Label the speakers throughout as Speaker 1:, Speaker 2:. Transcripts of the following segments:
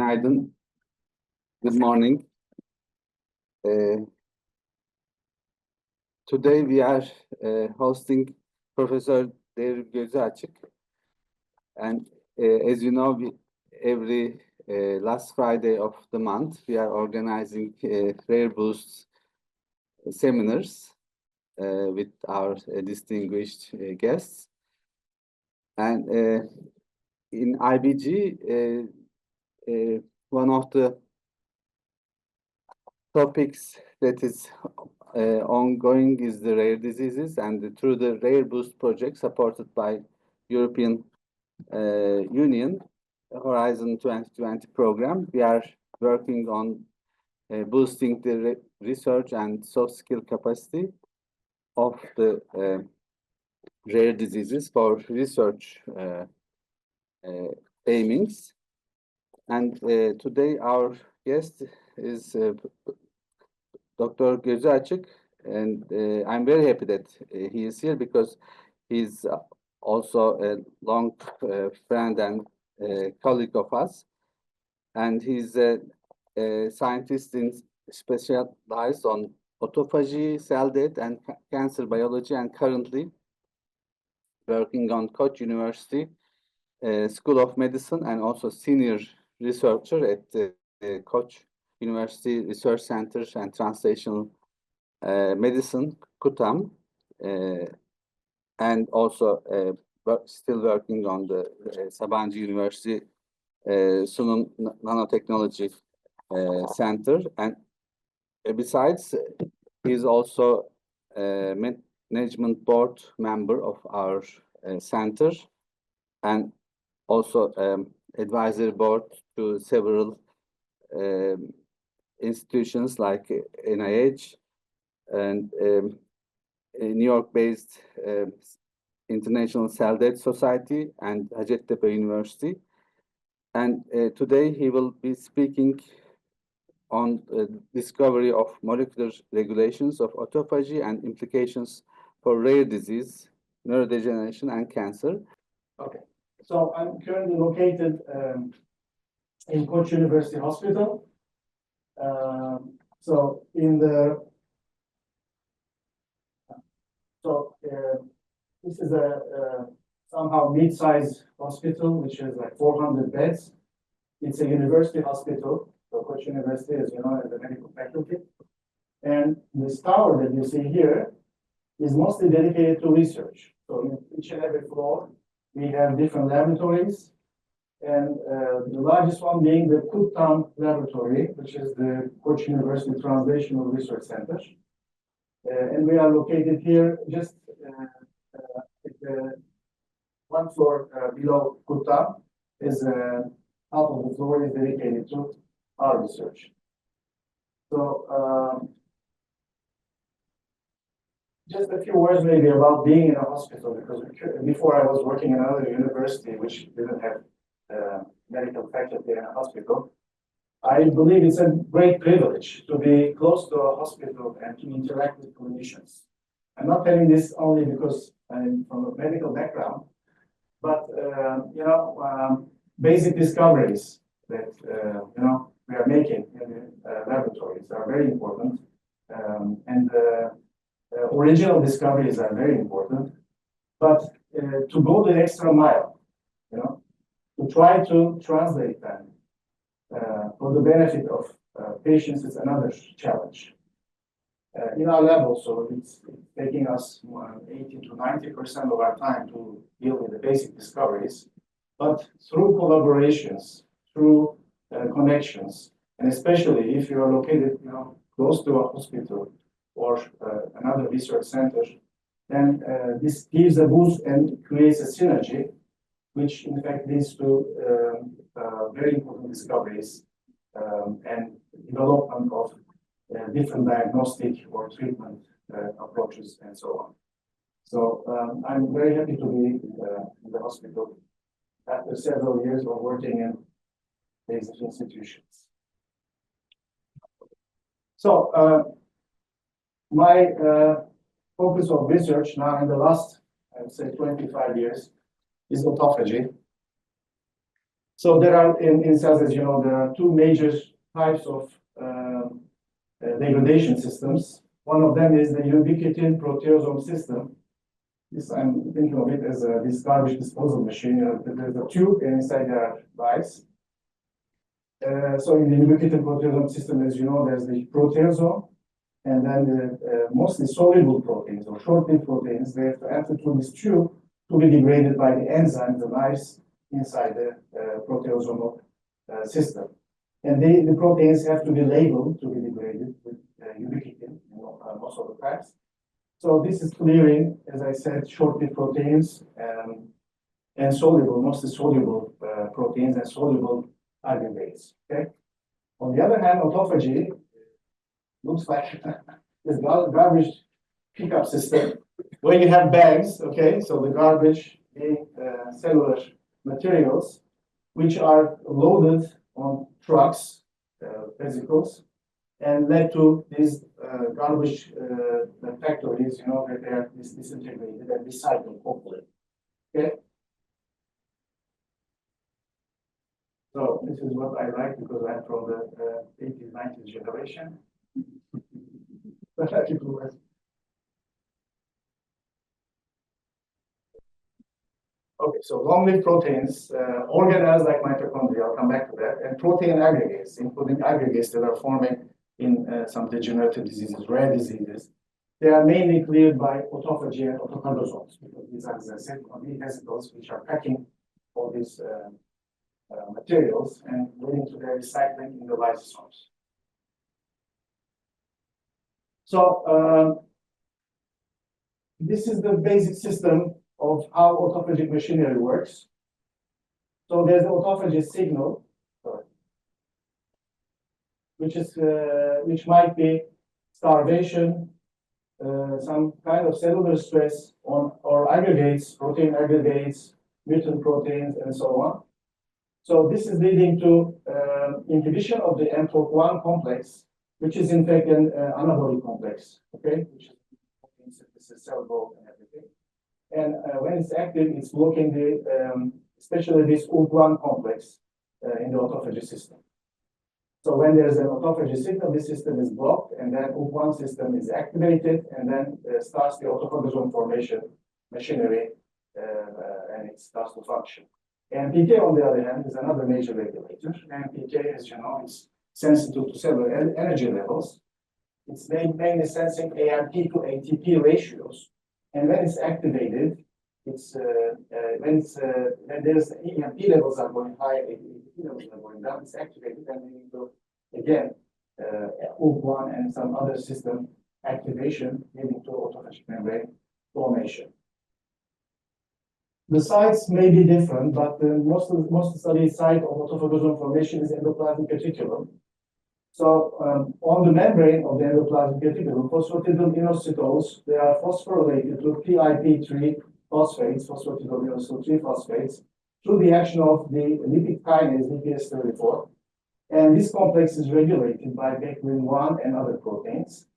Speaker 1: Günaydın. Good morning. Today we are hosting Professor Devrim Gözüaçık, and as you know, every last Friday of the month we are organizing RareBoost seminars with our distinguished guests. And in IBG, one of the topics that is ongoing is the rare diseases, and through the RareBoost project supported by European Union Horizon 2020 program, we are working on boosting the research and soft skill capacity of the rare diseases for research aimings. And today our guest is Dr. Gözüaçık, and I'm very happy that he is here because he's also a long friend and colleague of us, and he's a scientist specialized on autophagy, cell death, and cancer biology, and currently working on KUTTAM University School of Medicine, and also senior researcher at the KUTTAM University Research Center and Translational Medicine, KUTTAM, and also still working on the Sabancı University Sunum Nanotechnology Center. And besides, he's also a management board member of our center, and also advisory board to several institutions like NIH and New York-based International Cell Death Society and Hacettepe University. And today he will be speaking on discovery of molecular regulations of autophagy and implications for rare disease, neurodegeneration, and cancer.
Speaker 2: Okay, so I'm currently located in KUTTAM University Hospital. This is a somehow mid-sized hospital, which is like 400 beds. It's a university hospital, so KUTTAM University, as you know, is a medical faculty. And this tower that you see here is mostly dedicated to research. So in each and every floor, we have different laboratories, and the largest one being the KUTTAM laboratory, which is the KUTTAM University Translational Research Center. And we are located here just one floor below KUTTAM. Is half of the floor is dedicated to our research. So just a few words maybe about being in a hospital, because before I was working in another university which didn't have medical faculty in a hospital. I believe it's a great privilege to be close to a hospital and to interact with clinicians. I'm not telling this only because I'm from a medical background, but basic discoveries that we are making in the laboratories are very important, and original discoveries are very important. But to go the extra mile, to try to translate them for the benefit of patients is another challenge. In our lab also, it's taking us 80 to 90% of our time to deal with the basic discoveries. But through collaborations, through connections, and especially if you are located close to a hospital or another research center, then this gives a boost and creates a synergy, which in fact leads to very important discoveries and development of different diagnostic or treatment approaches and so on. So I'm very happy to be in the hospital after several years of working in basic institutions. So my focus of research now in the last, I would say, 25 years is autophagy. So there are, in cells, as you know, there are two major types of degradation systems. One of them is the ubiquitin proteasome system. This, I'm thinking of it as this garbage disposal machine. There's a tube, and inside there are vials. So in the ubiquitin proteasome system, as you know, there's the proteasome, and then the mostly soluble proteins or short-lived proteins. They have to enter through this tube to be degraded by the enzymes, the knives inside the proteasomal system. And the proteins have to be labeled to be degraded with ubiquitin, most of the times. So this is clearing, as I said, short-lived proteins and soluble, mostly soluble proteins and soluble aggregates. Okay. On the other hand, autophagy looks like this garbage pickup system where you have bags. Okay, so the garbage being cellular materials which are loaded on trucks, vesicles, and led to these garbage factories, you know, where they are disintegrated and recycled, hopefully. Okay. So this is what I like because I'm from the 80s, 90s generation. Okay, so long-lived proteins, organelles like mitochondria, I'll come back to that, and protein aggregates, including aggregates that are forming in some degenerative diseases, rare diseases. They are mainly cleared by autophagy and autophagosomes, because these are, as I said, vesicles which are packing all these materials and leading to their recycling in the lysosomes. So this is the basic system of how autophagic machinery works. So there's the autophagy signal, which might be starvation, some kind of cellular stress on or aggregates, protein aggregates, mutant proteins, and so on. So this is leading to inhibition of the mTORC1 complex, which is in fact an anabolic complex, okay, which is protein synthesis, cell growth, and everything. And when it's active, it's blocking the, especially this ULK1 complex in the autophagy system. So when there's an autophagy signal, this system is blocked, and then ULK1 system is activated, and then starts the autophagosome formation machinery, and it starts to function. And PK, on the other hand, is another major regulator. And PK, as you know, is sensitive to cellular energy levels. It's mainly sensing AMP to ATP ratios. And when it's activated, it's when there's AMP levels are going high, ATP levels are going down, it's activated, and we need to again ULK1 and some other system activation leading to autophagic membrane formation. The sites may be different, but most studied site of autophagosome formation is endoplasmic reticulum. So on the membrane of the endoplasmic reticulum, phosphatidylinocytols, they are phosphorylated to PIP3 phosphates, phosphatidylinosyl 3 phosphates, through the action of the lipid kinase DPS34. And this complex is regulated by beclin-1 and other proteins.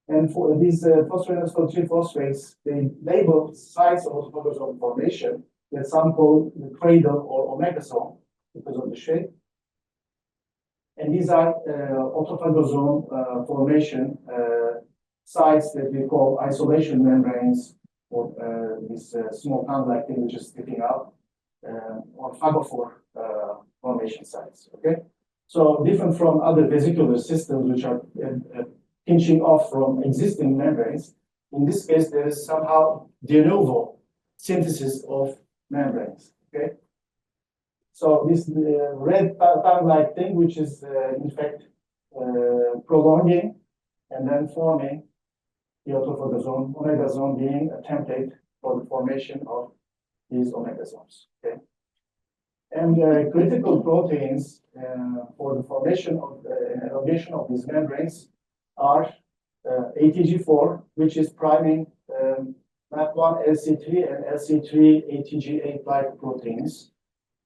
Speaker 2: And for these phosphorylinosyl 3 phosphates, they label sites of autophagosome formation that some call the cradle or omegasome because of the shape. And these are autophagosome formation sites that we call isolation membranes, or this small tongue-like thing which is sticking out, or phagophore formation sites. Okay, so different from other vesicular systems which are pinching off from existing membranes. In this case, there is somehow de novo synthesis of membranes. Okay. So this red tongue-like thing, which is in fact prolonging and then forming the autophagosome, omegasome being a template for the formation of these omegasomes. Okay, and critical proteins for the formation of and elongation of these membranes are ATG4, which is priming MAP1 LC3 and LC3 ATG8-like proteins.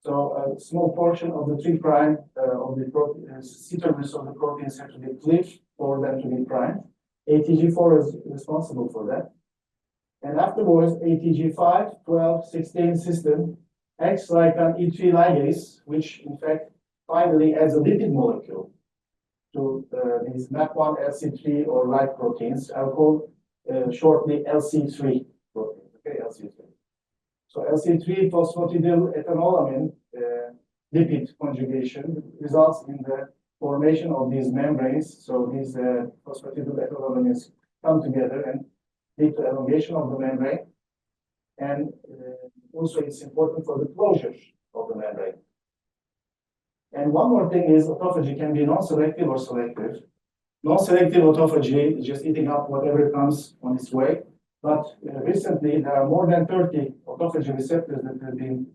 Speaker 2: So a small portion of the 3' of the C-terminus of the proteins have to be cleaved for them to be primed. ATG4 is responsible for that. And afterwards, ATG5, 12, 16 system acts like an E3 ligase, which in fact finally adds a lipid molecule to these MAP1 LC3 or like proteins. I'll call shortly LC3 protein. Okay, LC3. So LC3 phosphatidyletanolamine lipid conjugation results in the formation of these membranes. So these phosphatidyletanolamines come together and lead to elongation of the membrane. And also it's important for the closure of the membrane. And one more thing is autophagy can be non-selective or selective. Non-selective autophagy is just eating up whatever comes on its way. But recently, there are more than 30 autophagy receptors that have been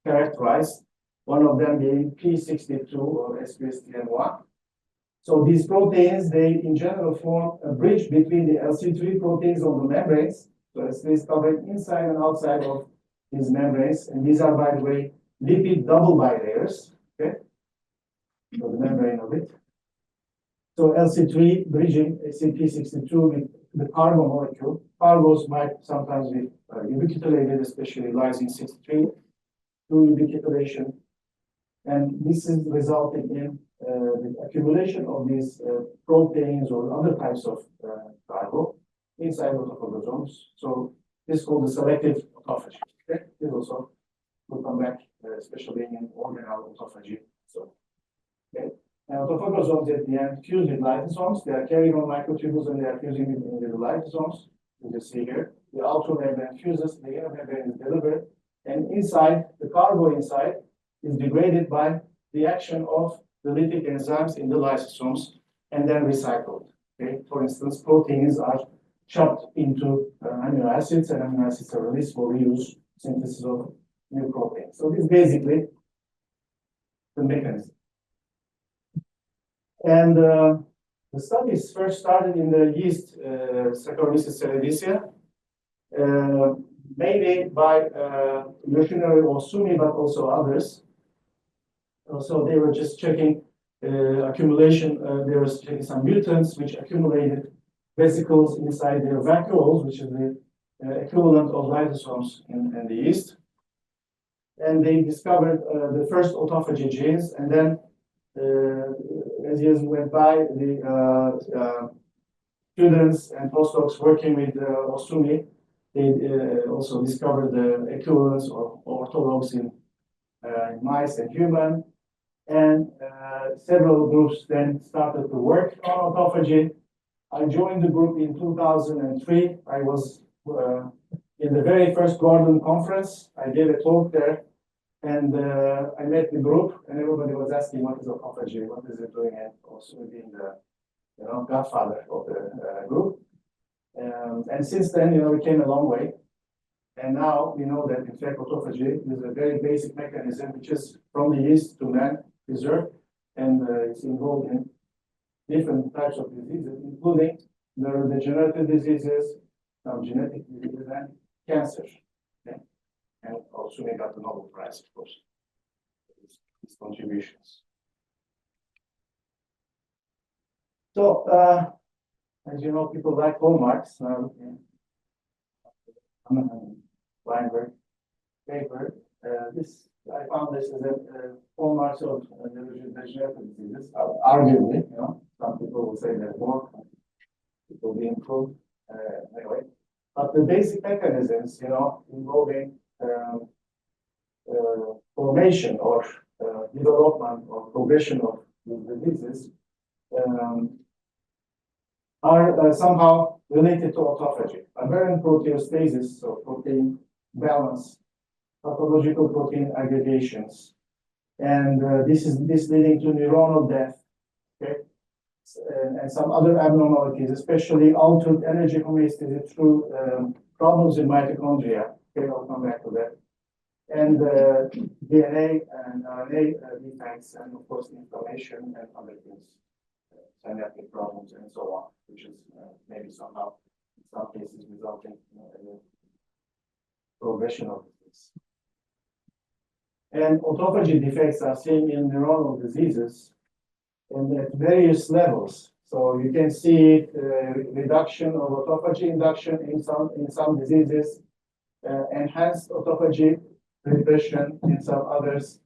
Speaker 2: characterized, one of them being P62 or SPSTN1. So these proteins, they in general form a bridge between the LC3 proteins on the membranes. So it's covered inside and outside of these membranes. And these are, by the way, lipid double bilayers. Okay? So the membrane of it. So LC3 bridging CP62 with the cargo molecule. Cargos might sometimes be ubiquitinated, especially lysine 63, through ubiquitination. And this is resulting in the accumulation of these proteins or other types of cargo inside autophagosomes. So this is called the selective autophagy. Okay? This also will come back, especially in organelle autophagy. So, okay. And autophagosomes at the end fuse with lysosomes. They are carrying on microtubules and they are fusing with the lysosomes. You can see here. The outer membrane fuses, the inner membrane is delivered, and inside, the cargo inside is degraded by the action of the lytic enzymes in the lysosomes and then recycled. Okay? For instance, proteins are chopped into amino acids, and amino acids are released for reuse, synthesis of new proteins. So this is basically the mechanism. And the studies first started in the yeast Saccharomyces cerevisiae, mainly by Yoshinori Osumi, but also others. So they were just checking accumulation. They were checking some mutants which accumulated vesicles inside their vacuoles, which is the equivalent of lysosomes in the yeast. And they discovered the first autophagy genes, and then as years went by, the students and postdocs working with Osumi, they also discovered the equivalence of orthologs in mice and human. And several groups then started to work on autophagy. I joined the group in 2003. I was in the very first Gordon conference. I gave a talk there. And I met the group, and everybody was asking, what is autophagy? What is it doing? And also being the godfather of the group. And since then, we came a long way. And now we know that, in fact, autophagy is a very basic mechanism, which is from the yeast to man preserved, and it's involved in different types of diseases, including neurodegenerative diseases, some genetic diseases, and cancer. Okay? And also they got the Nobel Prize, of course, for his contributions. So, as you know, people like hallmarks. Weinberg paper. I found this as a hallmarks of neurodegenerative diseases. Arguably, some people will say there's more, it will be improved anyway. But the basic mechanisms, involving formation or development or progression of these diseases are somehow related to autophagy. Aberrant proteostasis, so protein balance, pathological protein aggregations, and this leading to neuronal death, okay, and some other abnormalities, especially altered energy homeostasis through problems in mitochondria. Okay, I'll come back to that. And DNA and RNA defects, and of course inflammation and other things, synaptic problems and so on, which is maybe somehow in some cases resulting in a progression of disease. And autophagy defects are seen in neuronal diseases and at various levels. So you can see reduction of autophagy induction in some diseases, enhanced autophagy repression in some others.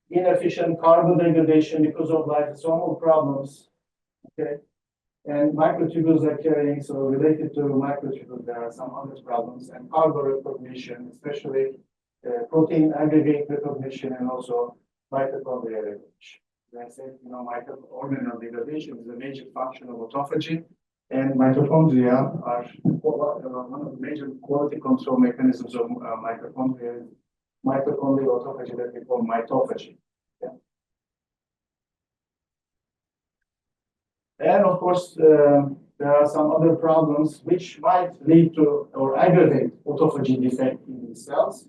Speaker 2: Inefficient carbon degradation because of lysosomal problems. Okay, and microtubules are carrying, so related to microtubules, there are some other problems, and cargo recognition, especially protein aggregate recognition, and also mitochondrial recognition. As I said, organelle degradation is a major function of autophagy, and mitochondria are one of the major quality control mechanisms of mitochondrial autophagy that we call mitophagy. Yeah. And of course, there are some other problems which might lead to or aggravate autophagy defect in these cells.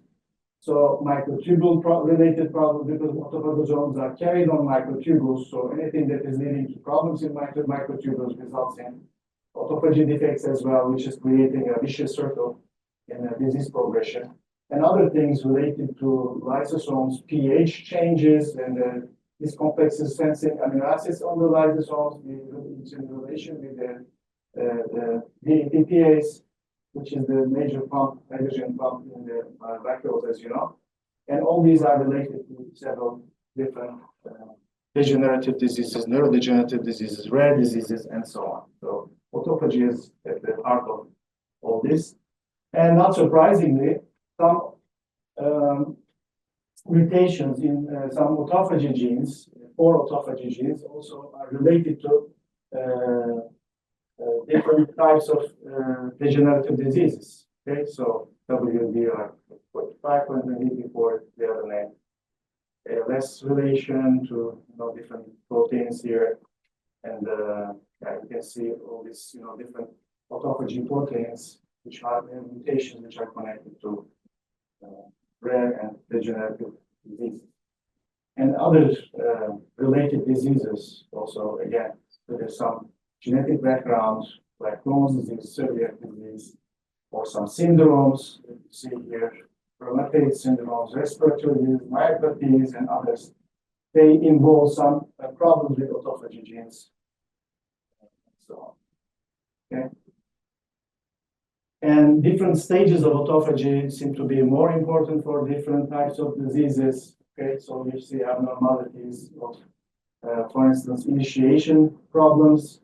Speaker 2: So microtubule related problems, because autophagosomes are carried on microtubules. So anything that is leading to problems in microtubules results in autophagy defects as well, which is creating a vicious circle in a disease progression. And other things related to lysosomes, pH changes, and these complexes sensing amino acids on the lysosomes, it's in relation with the ATPase, which is the major pump, hydrogen pump in the vacuoles, as you know. And all these are related to several different degenerative diseases, neurodegenerative diseases, rare diseases, and so on. So autophagy is at the heart of all this. And not surprisingly, some mutations in some autophagy genes, 4 autophagy genes, also are related to different types of degenerative diseases. Okay, so WDR45 before the other name. Less relation to different proteins here, and you can see all these different autophagy proteins which have mutations which are connected to rare and degenerative diseases. And other related diseases also, again, there's some genetic backgrounds like Crohn's disease, celiac disease, or some syndromes that you see here, rheumatoid syndromes, respiratory disease, myopathies, and others. They involve some problems with autophagy genes, and so on. Okay. And different stages of autophagy seem to be more important for different types of diseases. Okay, so you see abnormalities of, for instance, initiation problems,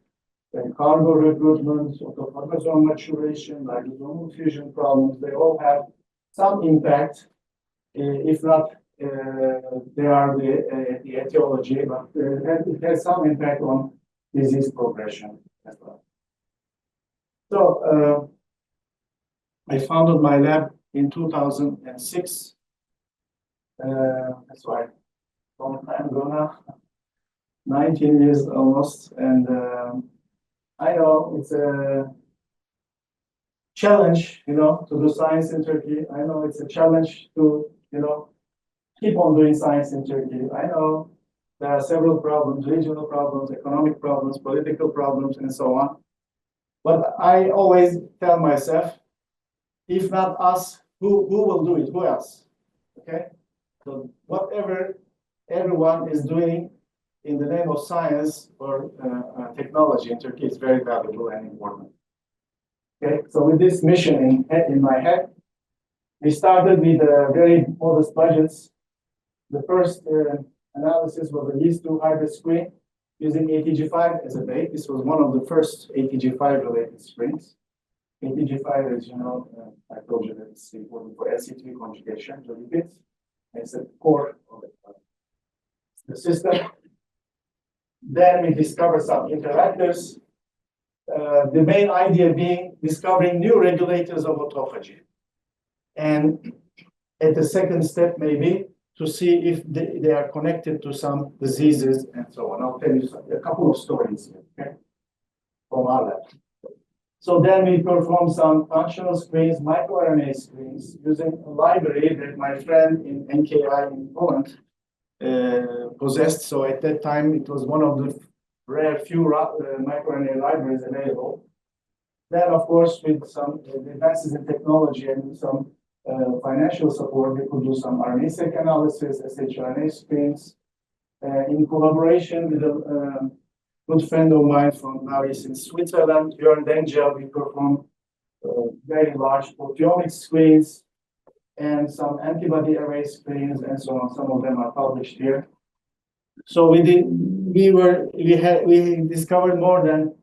Speaker 2: and cargo recruitment, autophagosome maturation, lysosomal fusion problems. They all have some impact, if not they are the etiology, but it has some impact on disease progression as well. So I founded my lab in 2006. That's right, long time ago now, 19 years almost, and I know it's a challenge, to do science in Turkey. I know it's a challenge to, keep on doing science in Turkey. I know there are several problems, regional problems, economic problems, political problems, and so on. But I always tell myself, if not us, who will do it? Who else? Okay? So whatever everyone is doing in the name of science or technology in Turkey is very valuable and important. Okay, so with this mission in my head, we started with very modest budgets. The first analysis was a yeast-2 hybrid screen using ATG5 as a bait. This was one of the first ATG5 related screens. ATG5, as you know, I told you that it's important for SC3 conjugation to lipids. It's the core of the system. Then we discovered some interactors. The main idea being discovering new regulators of autophagy. And at the second step, maybe, to see if they are connected to some diseases and so on. I'll tell you a couple of stories here, okay, from our lab. So then we performed some functional screens, microRNA screens, using a library that my friend in NKI in Poland possessed. So at that time, it was one of the rare few microRNA libraries available. Then, of course, with some advances in technology and some financial support, we could do some RNA-seq analysis, shRNA screens. In collaboration with a good friend of mine from now he's in Switzerland, Björn Dengel, we performed very large proteomics screens. and some antibody array screens and so on. Some of them are published here. So we discovered more than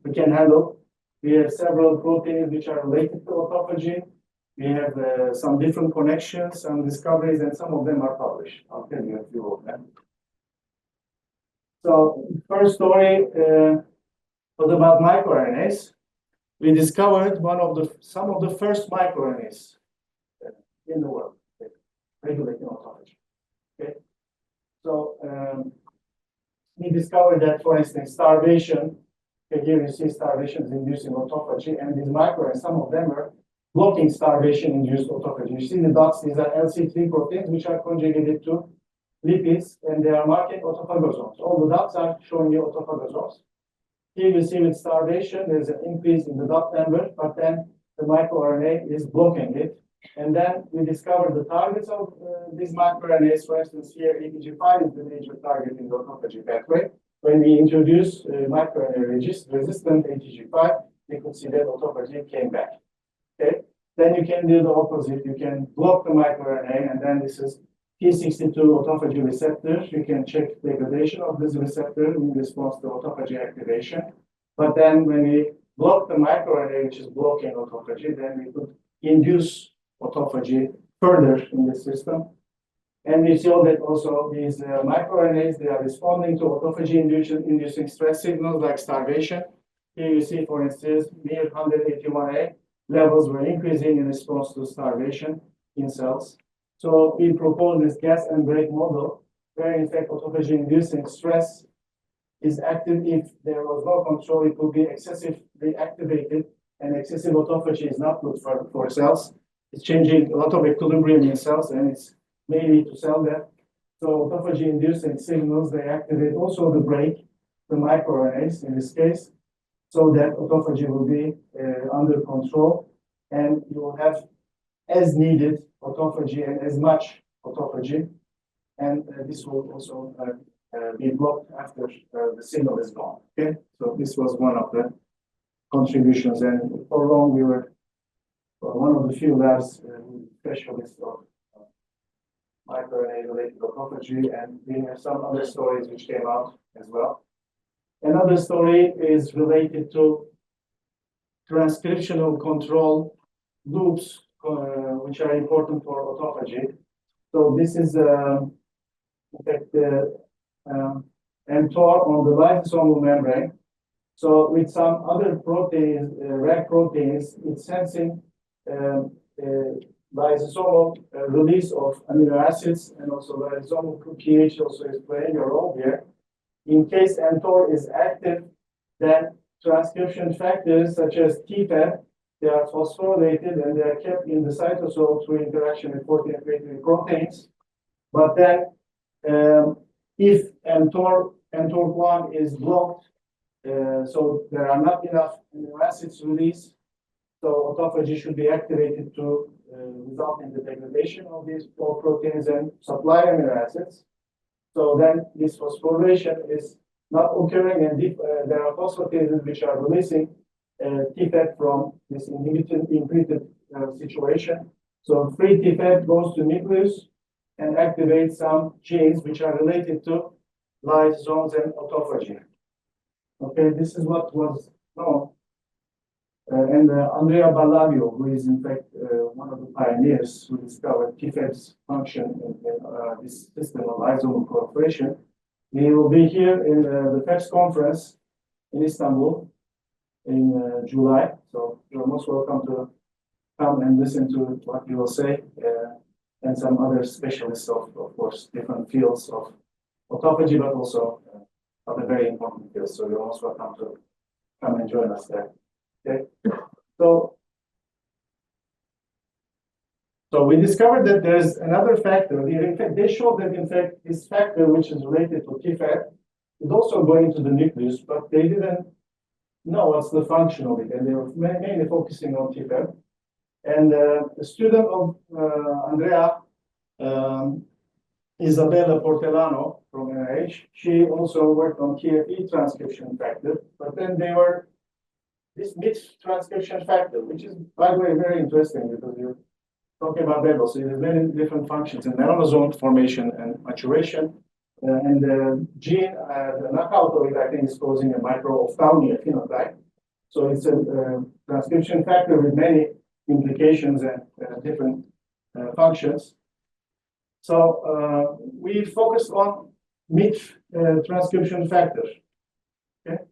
Speaker 2: we can handle. We have several proteins which are related to autophagy. We have some different connections, some discoveries, and some of them are published. I'll tell you a few of them. So first story was about microRNAs. We discovered some of the first microRNAs in the world regulating autophagy. Okay, so we discovered that, for instance, starvation. Okay, here you see starvation is inducing autophagy, and these microRNAs, some of them are blocking starvation-induced autophagy. You see the dots; these are LC3 proteins which are conjugated to lipids, and they are marking autophagosomes. All the dots are showing you autophagosomes. Here you see with starvation, there's an increase in the dot number, but then the microRNA is blocking it. And then we discovered the targets of these microRNAs. For instance, here ATG5 is the major target in the autophagy pathway. When we introduce microRNA resistant ATG5, we could see that autophagy came back. Okay, then you can do the opposite. You can block the microRNA, and then this is P62 autophagy receptor. You can check degradation of this receptor in response to autophagy activation. But then when we block the microRNA, which is blocking autophagy, then we could induce autophagy further in the system. And we saw that also these microRNAs, they are responding to autophagy inducing stress signals like starvation. Here you see, for instance, near 181A levels were increasing in response to starvation in cells. So we proposed this gas and brake model, where in fact autophagy-inducing stress is active. If there was no control, it could be excessively activated, and excessive autophagy is not good for cells. It's changing a lot of equilibrium in cells, and it's mainly to cell death. So autophagy-inducing signals, they activate also the brake, the microRNAs in this case, so that autophagy will be under control, and you will have as needed autophagy and as much autophagy, and this will also be blocked after the signal is gone. Okay, so this was one of the contributions, and for long we were one of the few labs specialists of microRNA-related autophagy, and we have some other stories which came out as well. Another story is related to transcriptional control loops, which are important for autophagy. So this is, in fact, the mTOR on the lysosomal membrane. So with some other proteins, rare proteins, it's sensing lysosomal release of amino acids, and also lysosomal pH also is playing a role here. In case mTOR is active, then transcription factors such as TFAB, they are phosphorylated and they are kept in the cytosol through interaction with 14-23 proteins. But then, if mTOR1 is blocked, so there are not enough amino acids released, so autophagy should be activated to result in the degradation of these four proteins and supply amino acids. So then this phosphorylation is not occurring, and there are phosphatases which are releasing TFAB from this imprinted situation. So free TFAB goes to nucleus and activates some genes which are related to lysosomes and autophagy. Okay, this is what was known. And Andrea Ballabio, who is in fact one of the pioneers who discovered TFAB's function in this system of lysosomal proliferation, he will be here in the FEPS conference in Istanbul in July. So you're most welcome to come and listen to what he will say, and some other specialists of course, different fields of autophagy, but also other very important fields. So you're most welcome to come and join us there. Okay. So we discovered that there's another factor. In fact, they showed that in fact this factor, which is related to TFAB, is also going to the nucleus, but they didn't know what's the function of it, and they were mainly focusing on TFAB. And a student of Andrea, Isabella Portellano from NIH, she also worked on TFE transcription factor, but then they were this mixed transcription factor, which is, by the way, very interesting, because you talking about levels. So there's many different functions in melanosome formation and maturation. And the gene, the knockout of it, I think, is causing a micro-ophthalmia phenotype. So it's a transcription factor with many implications and different functions. So we focused on MIF transcription factor. Okay.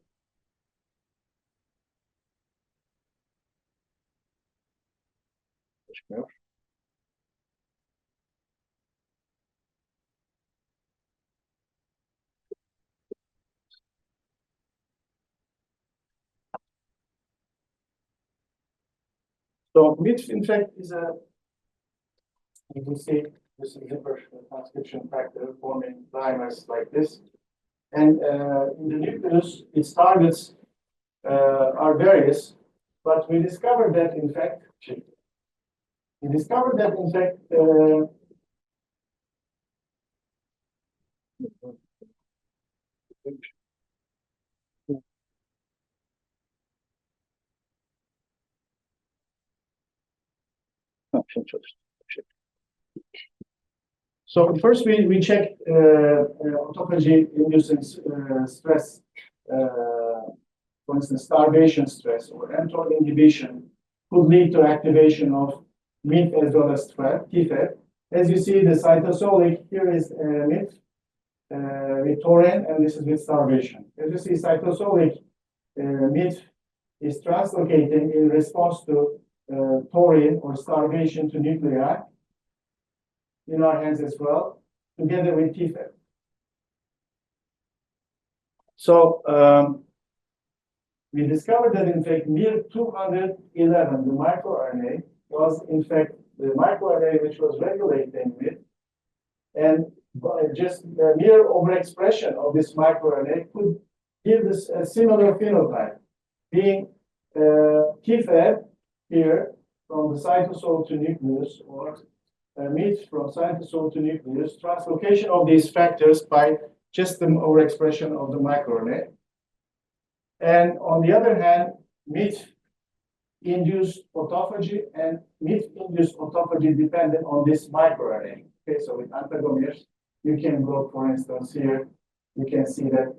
Speaker 2: So MIF, in fact, is a, you can see this is zipper transcription factor forming dimers like this. And in the nucleus, its targets are various, but we discovered that, in fact, so first we checked autophagy inducing stress, for instance, starvation stress or mTOR inhibition could lead to activation of MIF as well as TFEB. As you see, the cytosolic here is MIF with taurine, and this is with starvation. As you see, cytosolic MIF is translocating in response to taurine or starvation to nuclei in our hands as well, together with TFEB. So we discovered that, in fact, MIR211, the microRNA, was in fact the microRNA which was regulating MIF, and just mere overexpression of this microRNA could give this a similar phenotype, being TFEB here from the cytosol to nucleus, or MIF from cytosol to nucleus, translocation of these factors by just the overexpression of the microRNA. And on the other hand, MIF-induced autophagy and MIF-induced autophagy dependent on this microRNA. Okay, so with antagomers, you can go, for instance, here, you can see that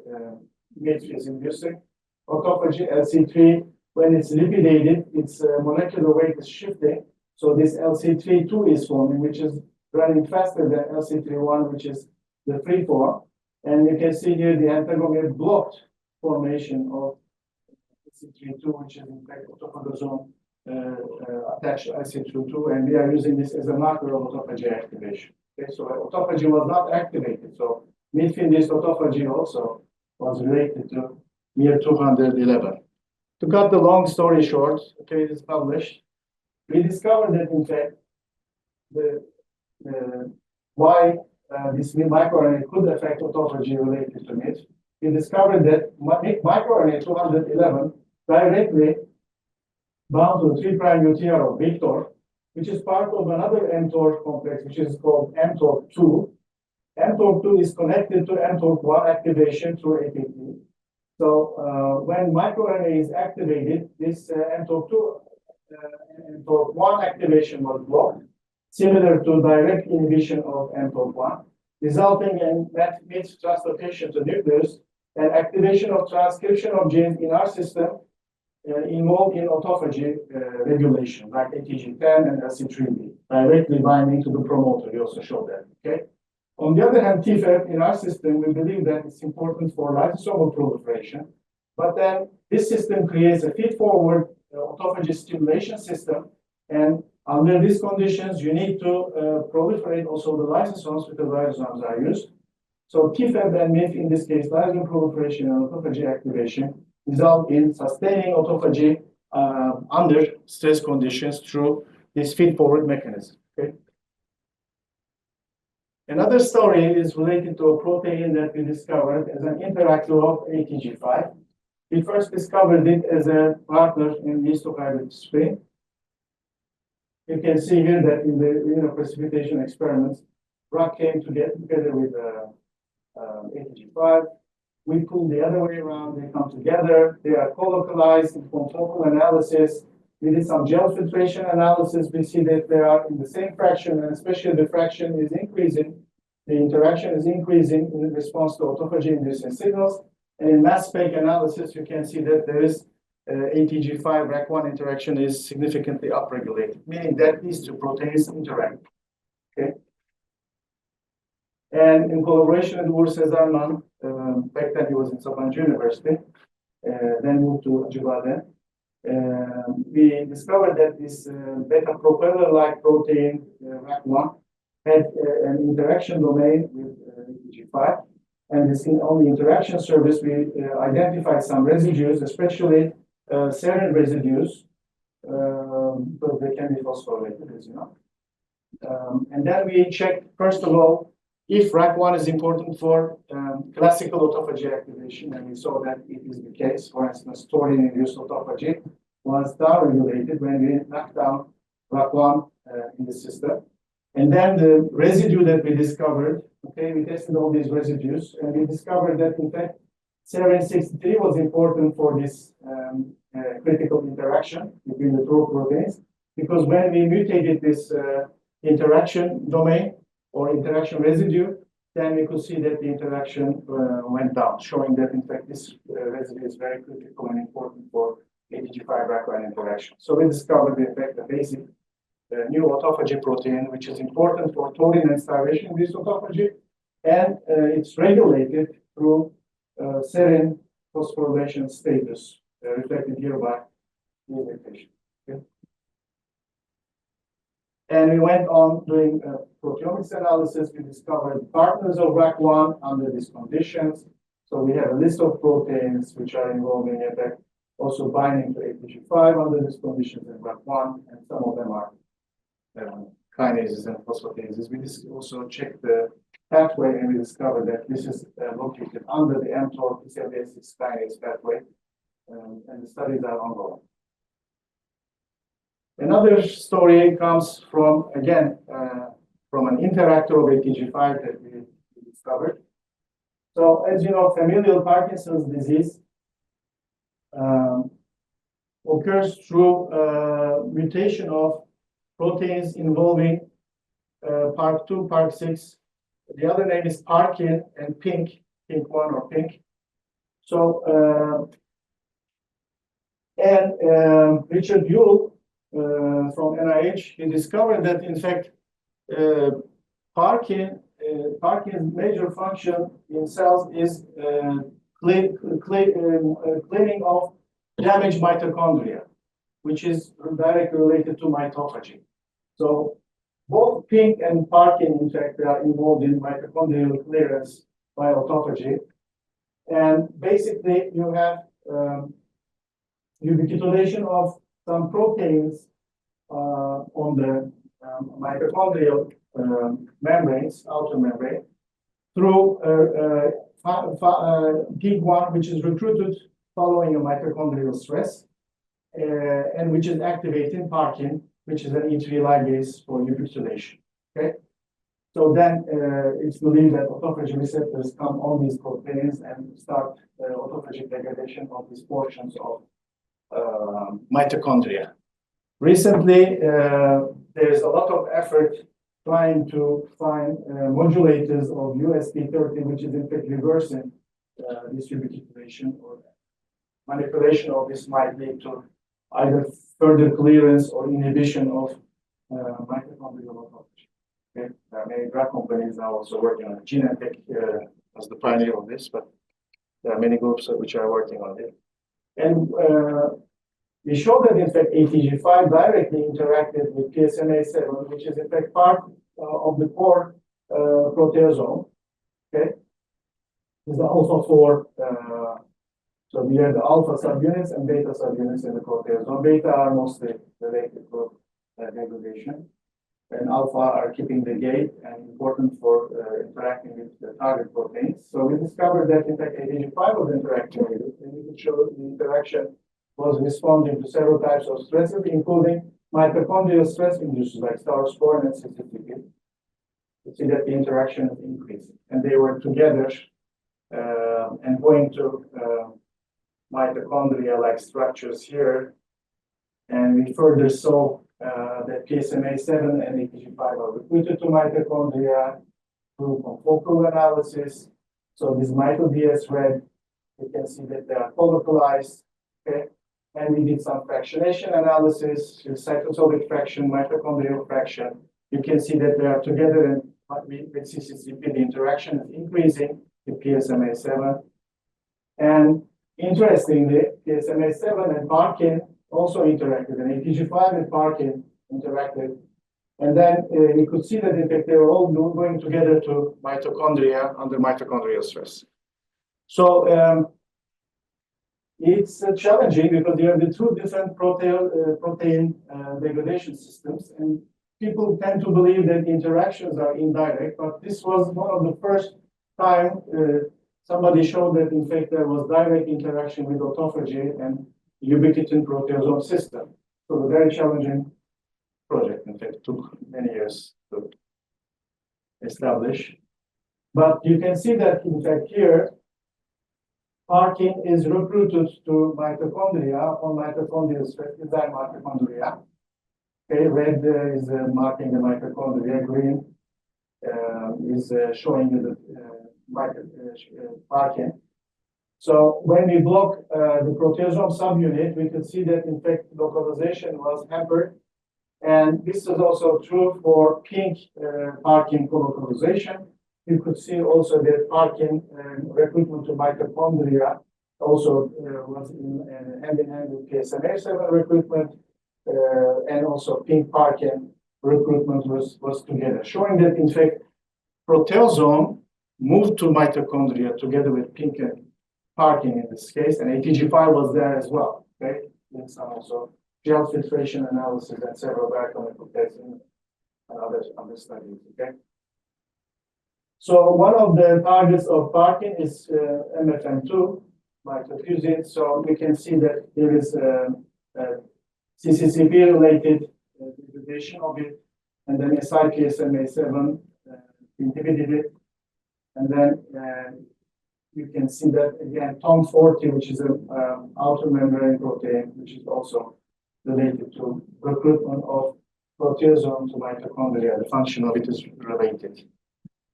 Speaker 2: MIF is inducing autophagy, LC3. When it's lipidated, its molecular weight is shifting. So this LC3-2 is forming, which is running faster than LC3-1, which is the free form. And you can see here the antagomer blocked formation of LC3-2, which is in fact autophagosome attached to LC3-2, and we are using this as a marker of autophagy activation. Okay, so autophagy was not activated. So MIF-induced autophagy also was related to MIR211. To cut the long story short, okay, it is published. We discovered that, in fact, why this microRNA could affect autophagy related to MIF. We discovered that microRNA 211 directly bound to the 3' UTR of Victor, which is part of another mTOR complex, which is called mTOR2. mTOR2 is connected to mTOR1 activation through AKT. So when microRNA is activated, this mTOR2 mTOR1 activation was blocked, similar to direct inhibition of mTOR1, resulting in MIF translocation to nucleus and activation of transcription of genes in our system involved in autophagy regulation, like ATG10 and LC3B, directly binding to the promoter. We also showed that. Okay. On the other hand, TFEB in our system, we believe that it's important for lysosomal proliferation, but then this system creates a feed-forward autophagy stimulation system, and under these conditions, you need to proliferate also the lysosomes, because lysosomes are used. So TFEB and MIF, in this case, lysosome proliferation and autophagy activation, result in sustaining autophagy under stress conditions through this feed-forward mechanism. Okay. Another story is related to a protein that we discovered as an interactor of ATG5. We first discovered it as a partner in histochondrial spring. You can see here that in the immunoprecipitation experiments, drug came together with ATG5. We pull the other way around, they come together, they are colocalized in confocal analysis. We did some gel filtration analysis. We see that they are in the same fraction, and especially the fraction is increasing. The interaction is increasing in response to autophagy-inducing signals. And in mass spec analysis, you can see that there is ATG5-RAC1 interaction is significantly upregulated, meaning that these two proteins interact. Okay. And in collaboration with Uğur Sezarman, back then he was in Sabancı University, then moved to Acıbadem. We discovered that this beta propeller-like protein, RAC1, had an interaction domain with ATG5. And this on the interaction service, we identified some residues, especially serine residues, because they can be phosphorylated, as you know. And then we checked, first of all, if RAC1 is important for classical autophagy activation, and we saw that it is the case. For instance, taurine-induced autophagy was downregulated when we knocked down RAC1 in the system. And then the residue that we discovered, okay, we tested all these residues, and we discovered that, in fact, serine 63 was important for this critical interaction between the two proteins, because when we mutated this interaction domain or interaction residue, then we could see that the interaction went down, showing that, in fact, this residue is very critical and important for ATG5-RAC1 interaction. So we discovered, in fact, the basic new autophagy protein, which is important for taurine and starvation-induced autophagy, and it's regulated through serine phosphorylation status, reflected here by the mutation. Okay. And we went on doing proteomics analysis. We discovered partners of RAC1 under these conditions. So we have a list of proteins which are involved in effect, also binding to ATG5 under these conditions in RAC1, and some of them are kinases and phosphatases. We also checked the pathway, and we discovered that this is located under the mTOR PCL6 kinase pathway, and the studies are ongoing. Another story comes from, again, from an interactor of ATG5 that we discovered. So, as you know, familial Parkinson's disease occurs through mutation of proteins involving PARK2, PARK6. The other name is Parkin and PINK1 or PINK. So, Richard Yule from NIH, he discovered that, in fact, Parkin's major function in cells is cleaning of damaged mitochondria, which is directly related to mitophagy. So both PINK and Parkin, in fact, are involved in mitochondrial clearance by autophagy. And basically, you have ubiquitination of some proteins on the mitochondrial membranes, outer membrane, through PINK1, which is recruited following a mitochondrial stress, and which is activating Parkin, which is an E3 ligase for ubiquitination. Okay, so then it's believed that autophagy receptors come on these proteins and start autophagic degradation of these portions of mitochondria. Recently, there's a lot of effort trying to find modulators of USP30, which is in fact reversing this ubiquitination, or manipulation of this might lead to either further clearance or inhibition of mitochondrial autophagy. Okay? There are many drug companies now also working on it. Genentech as the pioneer of this, but there are many groups which are working on it. And we show that, in fact, ATG5 directly interacted with PSMA7, which is, in fact, part of the core proteasome. Okay, this is the alpha-4. So we have the alpha subunits and beta subunits in the proteasome. Beta are mostly related to degradation, and alpha are keeping the gate and important for interacting with the target proteins. So we discovered that, in fact, ATG5 was interacting with it, and we could show the interaction was responding to several types of stresses, including mitochondrial stress inducers like staurosporin and CCTP. You see that the interaction is increasing, and they were together and going to mitochondria-like structures here. And we further saw that PSMA7 and ATG5 are recruited to mitochondria through confocal analysis. So this mito-DS red, you can see that they are follicularized. Okay? And we did some fractionation analysis, cytosolic fraction, mitochondrial fraction. You can see that they are together, and with CCCP, the interaction is increasing with PSMA7. And interestingly, PSMA7 and Parkin also interacted, and ATG5 and Parkin interacted. And then you could see that, in fact, they were all going together to mitochondria under mitochondrial stress. So it's challenging because you have the two different protein degradation systems, and people tend to believe that interactions are indirect, but this was one of the first time somebody showed that, in fact, there was direct interaction with autophagy and ubiquitin proteasome system. So a very challenging project. In fact, it took many years to establish. But you can see that, in fact, here, Parkin is recruited to mitochondria on mitochondrial stress. These are mitochondria. Okay, red is marking the mitochondria. Green is showing you the Parkin. So when we block the proteasome subunit, we can see that, in fact, localization was hampered. And this is also true for pink Parkin colocalization. You could see also that Parkin recruitment to mitochondria also was hand in hand with PSMA7 recruitment, and also pink Parkin recruitment was together, showing that, in fact, proteasome moved to mitochondria together with pink and Parkin in this case, and ATG5 was there as well. Okay, and some also gel filtration analysis and several biochemical tests and other studies. Okay. So one of the targets of Parkin is MFM2, mitofusin. So we can see that there is CCCP-related degradation of it, and then SIPSMA7 inhibited it. And then you can see that, again, TOM40, which is an outer membrane protein, which is also related to recruitment of proteasome to mitochondria. The function of it is related.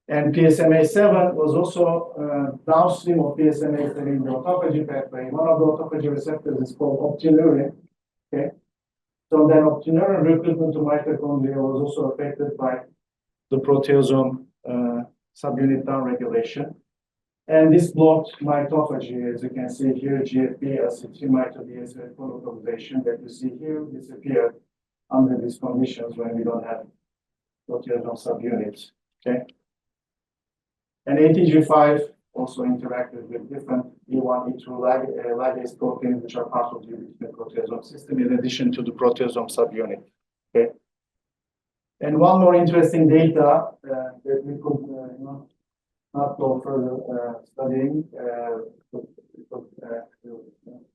Speaker 2: And PSMA7 was also downstream of PSMA7 in the autophagy pathway. One of the autophagy receptors is called optineurin. Okay, so then optineurin recruitment to mitochondria was also affected by the proteasome subunit downregulation. And this blocked mitophagy, as you can see here, GFP acid-3 mito-DS colocalization that you see here disappeared under these conditions when we don't have proteasome subunits. Okay. And ATG5 also interacted with different E1, E2 ligase proteins, which are part of the ubiquitin proteasome system, in addition to the proteasome subunit. Okay. And one more interesting data that we could not go further studying, too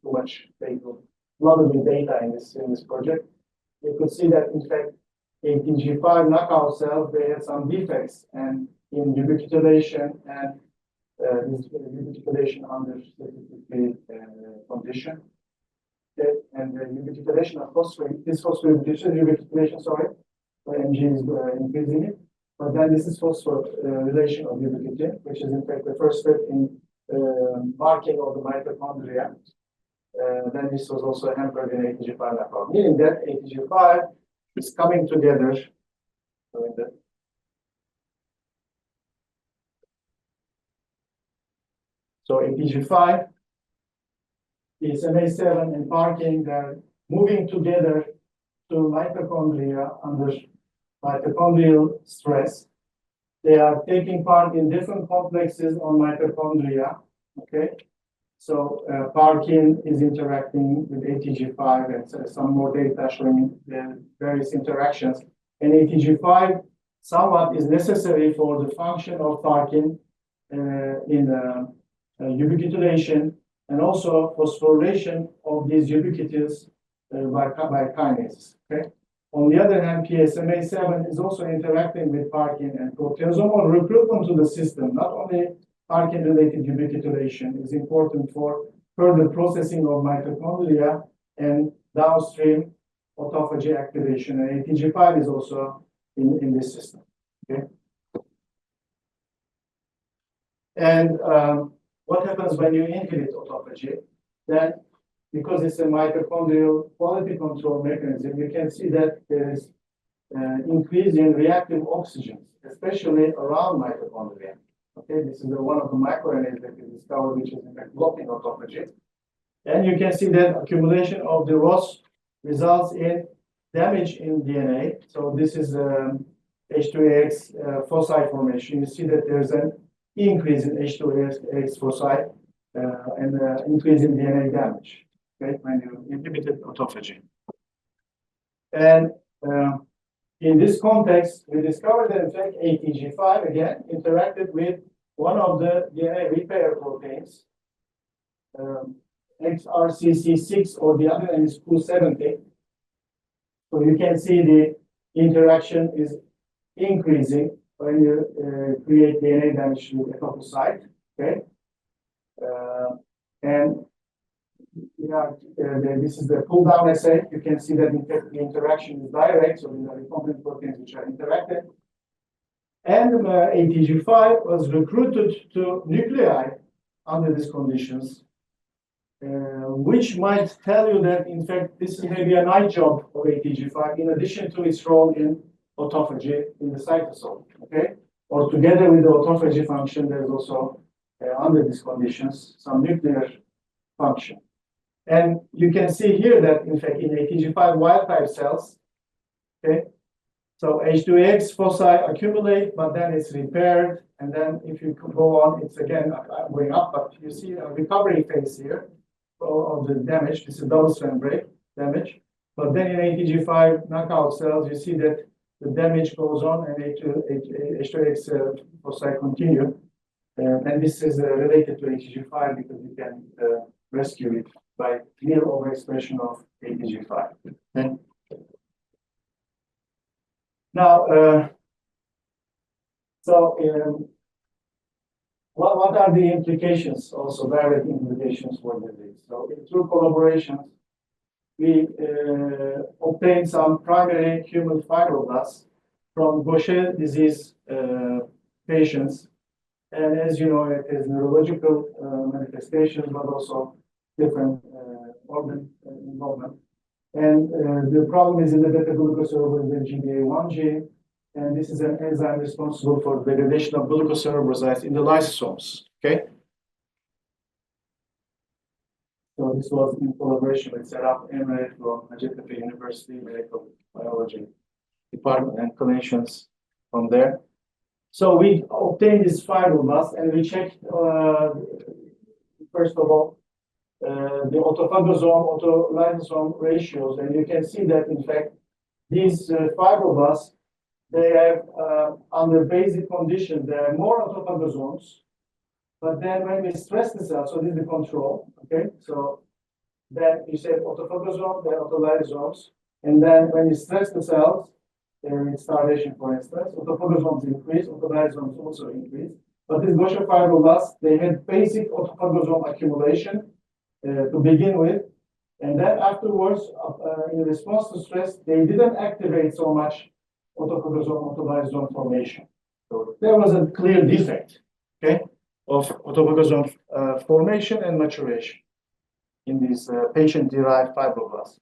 Speaker 2: much data, a lot of the data in this project. You could see that, in fact, ATG5 knockout cells, they had some defects and in ubiquitination and this ubiquitination under specific condition. Okay. And the ubiquitination of phosphate, this ubiquitination, sorry, Mg is increasing it. But then this is phosphorylation of ubiquitin, which is, in fact, the first step in marking of the mitochondria. Then this was also hampered in ATG5 knockout, meaning that ATG5 is coming together. So ATG5, PSMA7, and Parkin, they're moving together to mitochondria under mitochondrial stress. They are taking part in different complexes on mitochondria. Okay, so Parkin is interacting with ATG5, and some more data showing the various interactions. And ATG5 somewhat is necessary for the function of Parkin in ubiquitination and also phosphorylation of these ubiquitins by kinases. Okay. On the other hand, PSMA7 is also interacting with Parkin and proteasomal recruitment to the system. Not only Parkin-related ubiquitination is important for further processing of mitochondria and downstream autophagy activation, and ATG5 is also in this system. Okay. And what happens when you inhibit autophagy? Then, because it's a mitochondrial quality control mechanism, you can see that there is increase in reactive oxygens, especially around mitochondria. Okay, this is one of the microRNAs that we discovered, which is in fact blocking autophagy. And you can see that accumulation of the ROS results in damage in DNA. So this is H2AX foci formation. You see that there's an increase in H2AX foci and increase in DNA damage, okay, when you inhibited autophagy. And in this context, we discovered that in fact ATG5 again interacted with one of the DNA repair proteins, XRCC6, or the other name is Q70. So you can see the interaction is increasing when you create DNA damage to the epocyte. Okay, and this is the pull down assay. You can see that the interaction is direct, so these are recombinant proteins which are interacted. And ATG5 was recruited to nuclei under these conditions, which might tell you that in fact this is maybe a night job of ATG5 in addition to its role in autophagy in the cytosol. Okay, or together with the autophagy function, there is also under these conditions some nuclear function. And you can see here that in fact in ATG5 wild type cells, okay, so H2AX foci accumulate, but then it's repaired, and then if you go on, it's again going up, but you see a recovery phase here of the damage. This is double-strand break damage, but then in ATG5 knockout cells, you see that the damage goes on and H2AX foci continue, and this is related to ATG5 because you can rescue it by clear overexpression of ATG5. Okay. Now, what are the implications, also direct implications for the disease? So, through collaborations, we obtained some primary human fibroblasts from Gaucher disease patients. And as you know, it has neurological manifestations, but also different organ involvement. And the problem is in the beta-glucocerebrosidase GBA1 gene, and this is an enzyme responsible for the degradation of glucocerebrosides in the lysosomes. Okay. So this was in collaboration with Serap Emre from Hacettepe University Medical Biology Department and clinicians from there. So we obtained this fibroblasts and we checked, first of all, the autophagosome, autolysosome ratios, and you can see that in fact these fibroblasts, they have under basic conditions there are more autophagosomes, but then when we stress the cell, so this is the control, okay, so then you say autophagosome, then autolysosomes, and then when you stress the cells, in starvation, for instance, autophagosomes increase, autolysosomes also increase, but these Gaucher fibroblasts, they had basic autophagosome accumulation to begin with, and then afterwards, in response to stress, they didn't activate so much autophagosome, autolysosome formation. So there was a clear defect, okay, of autophagosome formation and maturation in these patient-derived fibroblasts.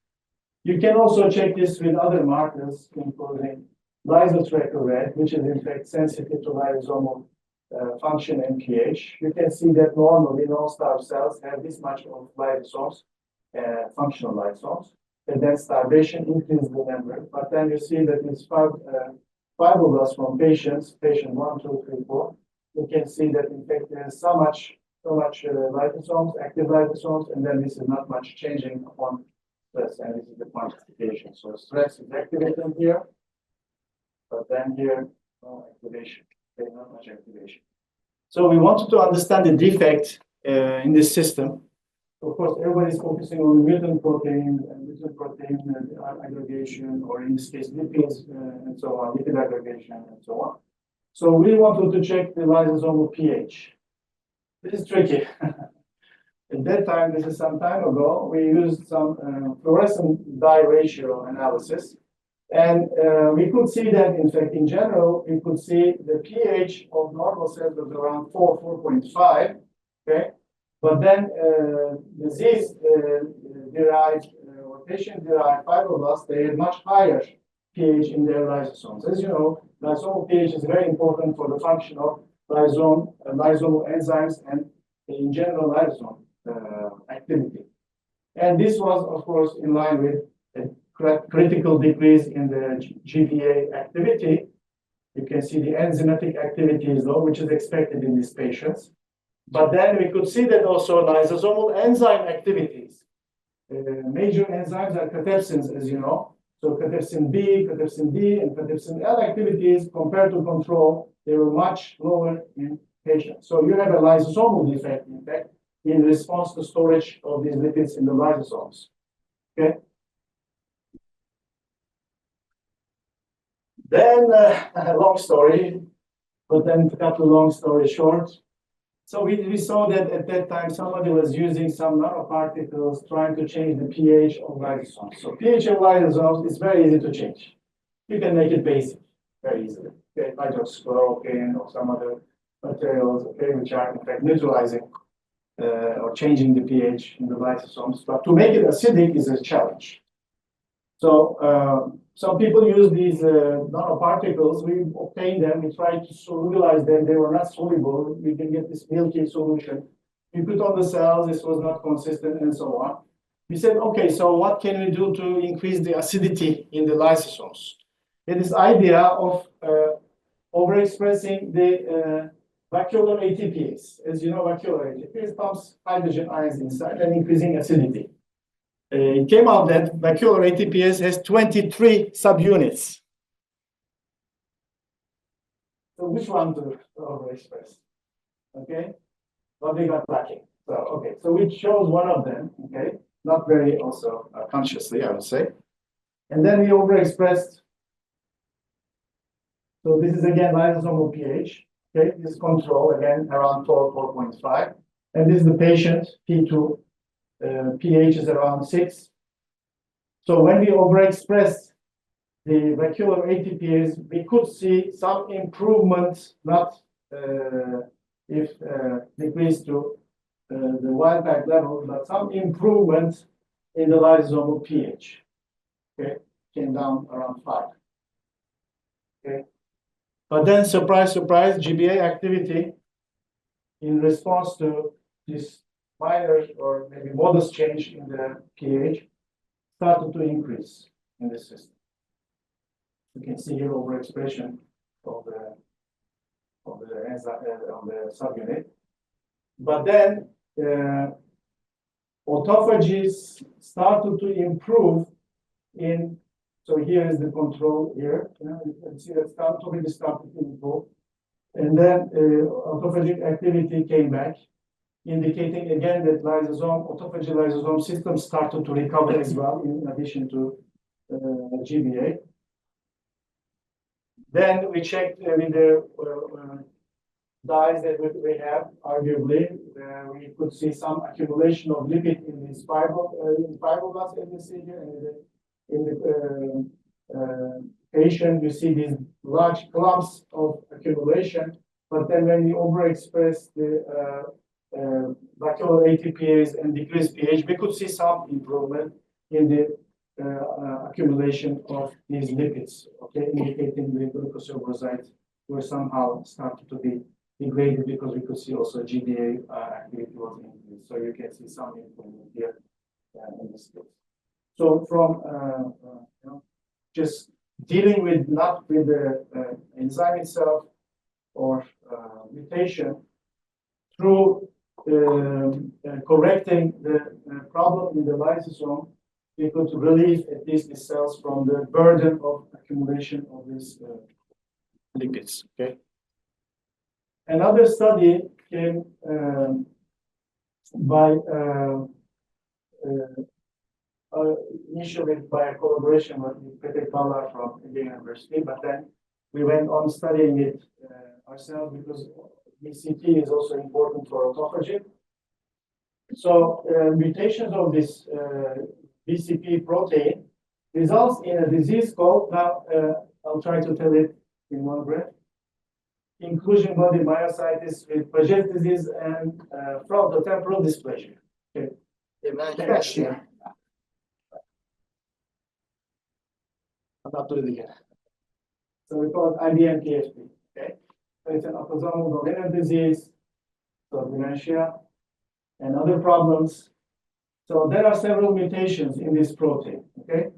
Speaker 2: You can also check this with other markers, including lysotracker red, which is in fact sensitive to lysosomal function and pH. You can see that normally non-starved cells have this much of lysosomes, functional lysosomes, and then starvation increases the number. But then you see that these fibroblasts from patients, patient 1, 2, 3, 4, you can see that in fact there is so much lysosomes, active lysosomes, and then this is not much changing upon stress, and this is the quantification. So stress is activated here, but then here, no activation. Okay, not much activation. So we wanted to understand the defect in this system. Of course, everybody is focusing on the mutant protein and mutant protein aggregation, or in this case, lipids and so on, lipid aggregation and so on. So we wanted to check the lysosomal pH. This is tricky. At that time, this is some time ago, we used some fluorescent dye ratio analysis. And we could see that, in fact, in general, we could see the pH of normal cells was around 4.5, okay? But then disease-derived or patient-derived fibroblasts, they had much higher pH in their lysosomes. As you know, lysosomal pH is very important for the function of lysosomal enzymes and, in general, lysosome activity. And this was, of course, in line with a critical decrease in the GBA activity. You can see the enzymatic activity is low, which is expected in these patients. But then we could see that also lysosomal enzyme activities. Major enzymes are cathepsins, as you know. So cathepsin B, cathepsin D, and cathepsin L activities compared to control, they were much lower in patients. So you have a lysosomal defect, in fact, in response to storage of these lipids in the lysosomes. Okay. Then, a long story, but then to cut the long story short. So we saw that at that time, somebody was using some nanoparticles trying to change the pH of lysosomes. So pH of lysosomes is very easy to change. You can make it basic very easily. Okay, hydroxychloroquine or some other materials, okay, which are in fact neutralizing or changing the pH in the lysosomes. But to make it acidic is a challenge. So some people use these nanoparticles. We obtain them. We try to solubilize them. They were not soluble. We can get this milky solution. We put on the cells. This was not consistent, and so on. We said, okay, so what can we do to increase the acidity in the lysosomes? It is idea of overexpressing the vacuolar ATPase. As you know, vacuolar ATPase pumps hydrogen ions inside and increasing acidity. It came out that vacuolar ATPase has 23 subunits. So which one to overexpress? Okay, but we got lacking. So okay, so we chose one of them. Okay, not very also consciously, I would say. And then we overexpressed. So this is again lysosomal pH. Okay, this control again around 4.5, and this is the patient P2. pH is around 6. So when we overexpressed the vacuolar ATPase, we could see some improvement, not if decreased to the wild type level, but some improvement in the lysosomal pH. Okay, came down around 5. Okay, but then surprise, surprise, GBA activity in response to this minor or maybe modest change in the pH started to increase in this system. You can see here overexpression of the subunit. But then autophagies started to improve in. So here is the control here. You can see that autophagy started to improve, and then autophagic activity came back, indicating again that autophagy lysosome system started to recover as well, in addition to GBA. Then we checked with the dyes that we have, arguably, we could see some accumulation of lipid in these fibroblasts, as you see here. In the patient, you see these large clumps of accumulation, but then when we overexpress the vacuolar ATPase and decreased pH, we could see some improvement in the accumulation of these lipids, okay, indicating the glucocerebrosidase were somehow started to be degraded, because we could see also GBA activity was increased. So you can see some improvement here in this case. So from just dealing with not with the enzyme itself or mutation, through correcting the problem in the lysosome, we could relieve at least the cells from the burden of accumulation of these lipids. Okay. Another study came by initially by a collaboration with Peter Kalla from IBG University, but then we went on studying it ourselves, because BCT is also important for autophagy. So mutations of this BCP protein results in a disease called, now I'll try to tell it in one breath, inclusion body myositis with Paget disease and frontotemporal dysplasia. Okay. Dementia. I'll not do it again. So we call it IBM-PFD. Okay. So it's an autosomal dominant disease, so dementia, and other problems. So there are several mutations in this protein. Okay.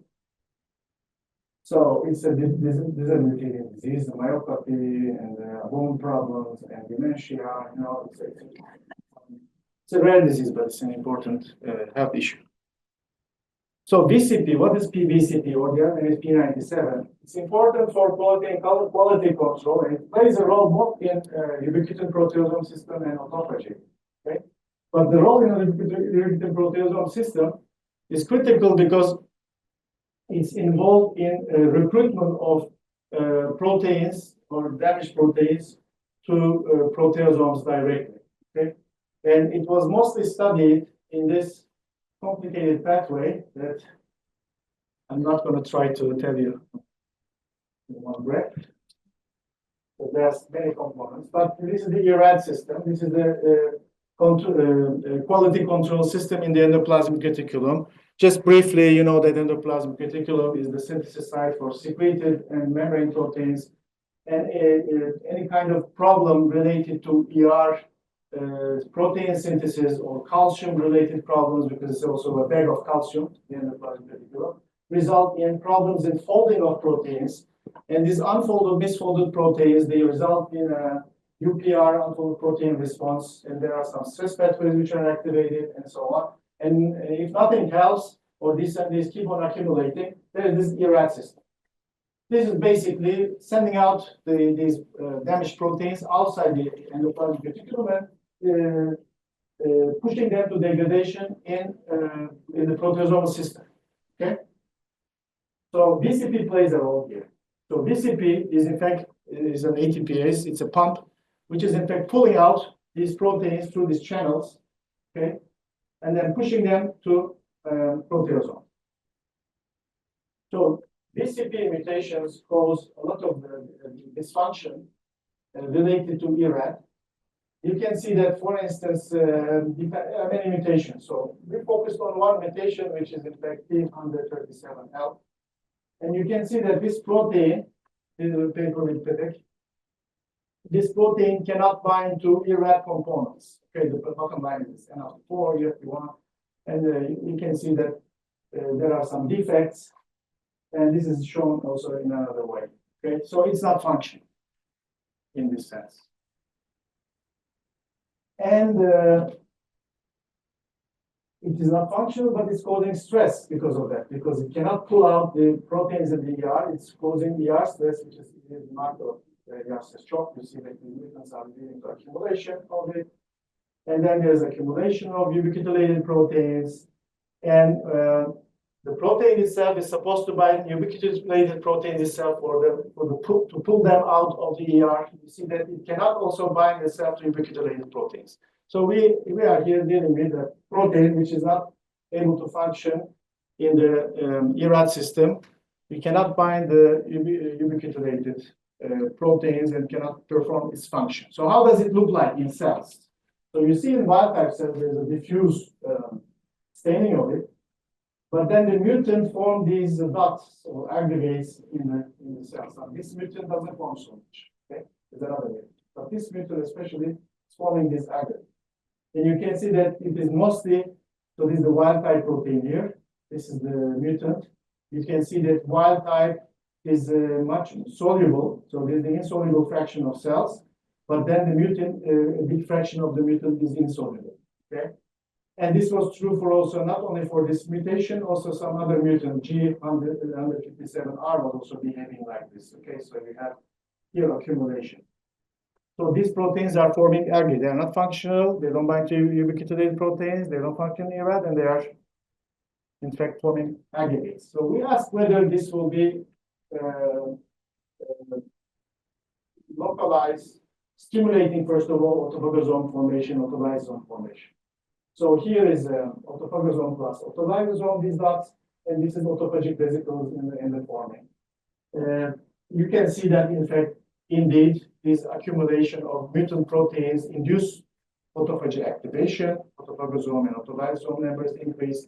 Speaker 2: So it's a disability disease, myopathy, and bone problems, and dementia. You know, it's a rare disease, but it's an important health issue. So VCP, what is PVCP, or the other name is P97? It's important for protein quality control, and it plays a role both in ubiquitin proteasome system and autophagy. Okay? But the role in the ubiquitin proteasome system is critical because it's involved in recruitment of proteins or damaged proteins to proteasomes directly. Okay? And it was mostly studied in this complicated pathway that I'm not going to try to tell you in one breath. But there's many components, but this is the ERAD system. This is the quality control system in the endoplasmic reticulum. Just briefly, you know that endoplasmic reticulum is the synthesis site for secreted and membrane proteins, and any kind of problem related to ER protein synthesis or calcium-related problems, because it's also a bag of calcium, the endoplasmic reticulum, result in problems in folding of proteins. And these unfolded, misfolded proteins, they result in a UPR, unfolded protein response, and there are some stress pathways which are activated, and so on. And if nothing helps, or these keep on accumulating, there is this ERAD system. This is basically sending out these damaged proteins outside the endoplasmic reticulum and pushing them to degradation in the proteasomal system. Okay. So VCP plays a role here. So VCP is in fact an ATPase. It's a pump which is in fact pulling out these proteins through these channels, okay, and then pushing them to proteasome. So VCP mutations cause a lot of dysfunction related to ERAD. You can see that, for instance, there are many mutations. So we focused on one mutation, which is in fact P137L. And you can see that this protein, this is a paper with Petek, this protein cannot bind to ERAD components. Okay, the bottom line is NF4, EFP1, and you can see that there are some defects, and this is shown also in another way. Okay, so it's not functioning in this sense. And it is not functional, but it's causing stress because of that, because it cannot pull out the proteins in the ER. It's causing ER stress, which is the marker of ER stress shock. You see that the mutants are leading to accumulation of it. And then there's accumulation of ubiquitinated proteins. And the protein itself is supposed to bind ubiquitinated proteins itself to pull them out of the ER. You see that it cannot also bind itself to ubiquitinated proteins. So we are here dealing with a protein which is not able to function in the ERAD system. We cannot bind the ubiquitinated proteins and cannot perform its function. So how does it look like in cells? So you see in wild type cells there's a diffuse staining of it, but then the mutant form these dots or aggregates in the cells. Now, this mutant doesn't form so much. Okay, there's another way. But this mutant especially is forming this aggregate. And you can see that it is mostly, so this is the wild type protein here. This is the mutant. You can see that wild type is much soluble. So there's the insoluble fraction of cells, but then the mutant, a big fraction of the mutant is insoluble. Okay. And this was true for also not only for this mutation, also some other mutant, G157R was also behaving like this. Okay, so we have here accumulation. So these proteins are forming aggregate. They are not functional. They don't bind to ubiquitinated proteins. They don't function in ERAD, and they are, in fact, forming aggregates. So we asked whether this will be localized, stimulating, first of all, autophagosome formation, autolysosome formation. So here is autophagosome plus autolysosome, these dots, and this is autophagic vesicles in the forming. You can see that, in fact, indeed, this accumulation of mutant proteins induce autophagy activation, autophagosome and autolysosome numbers increase,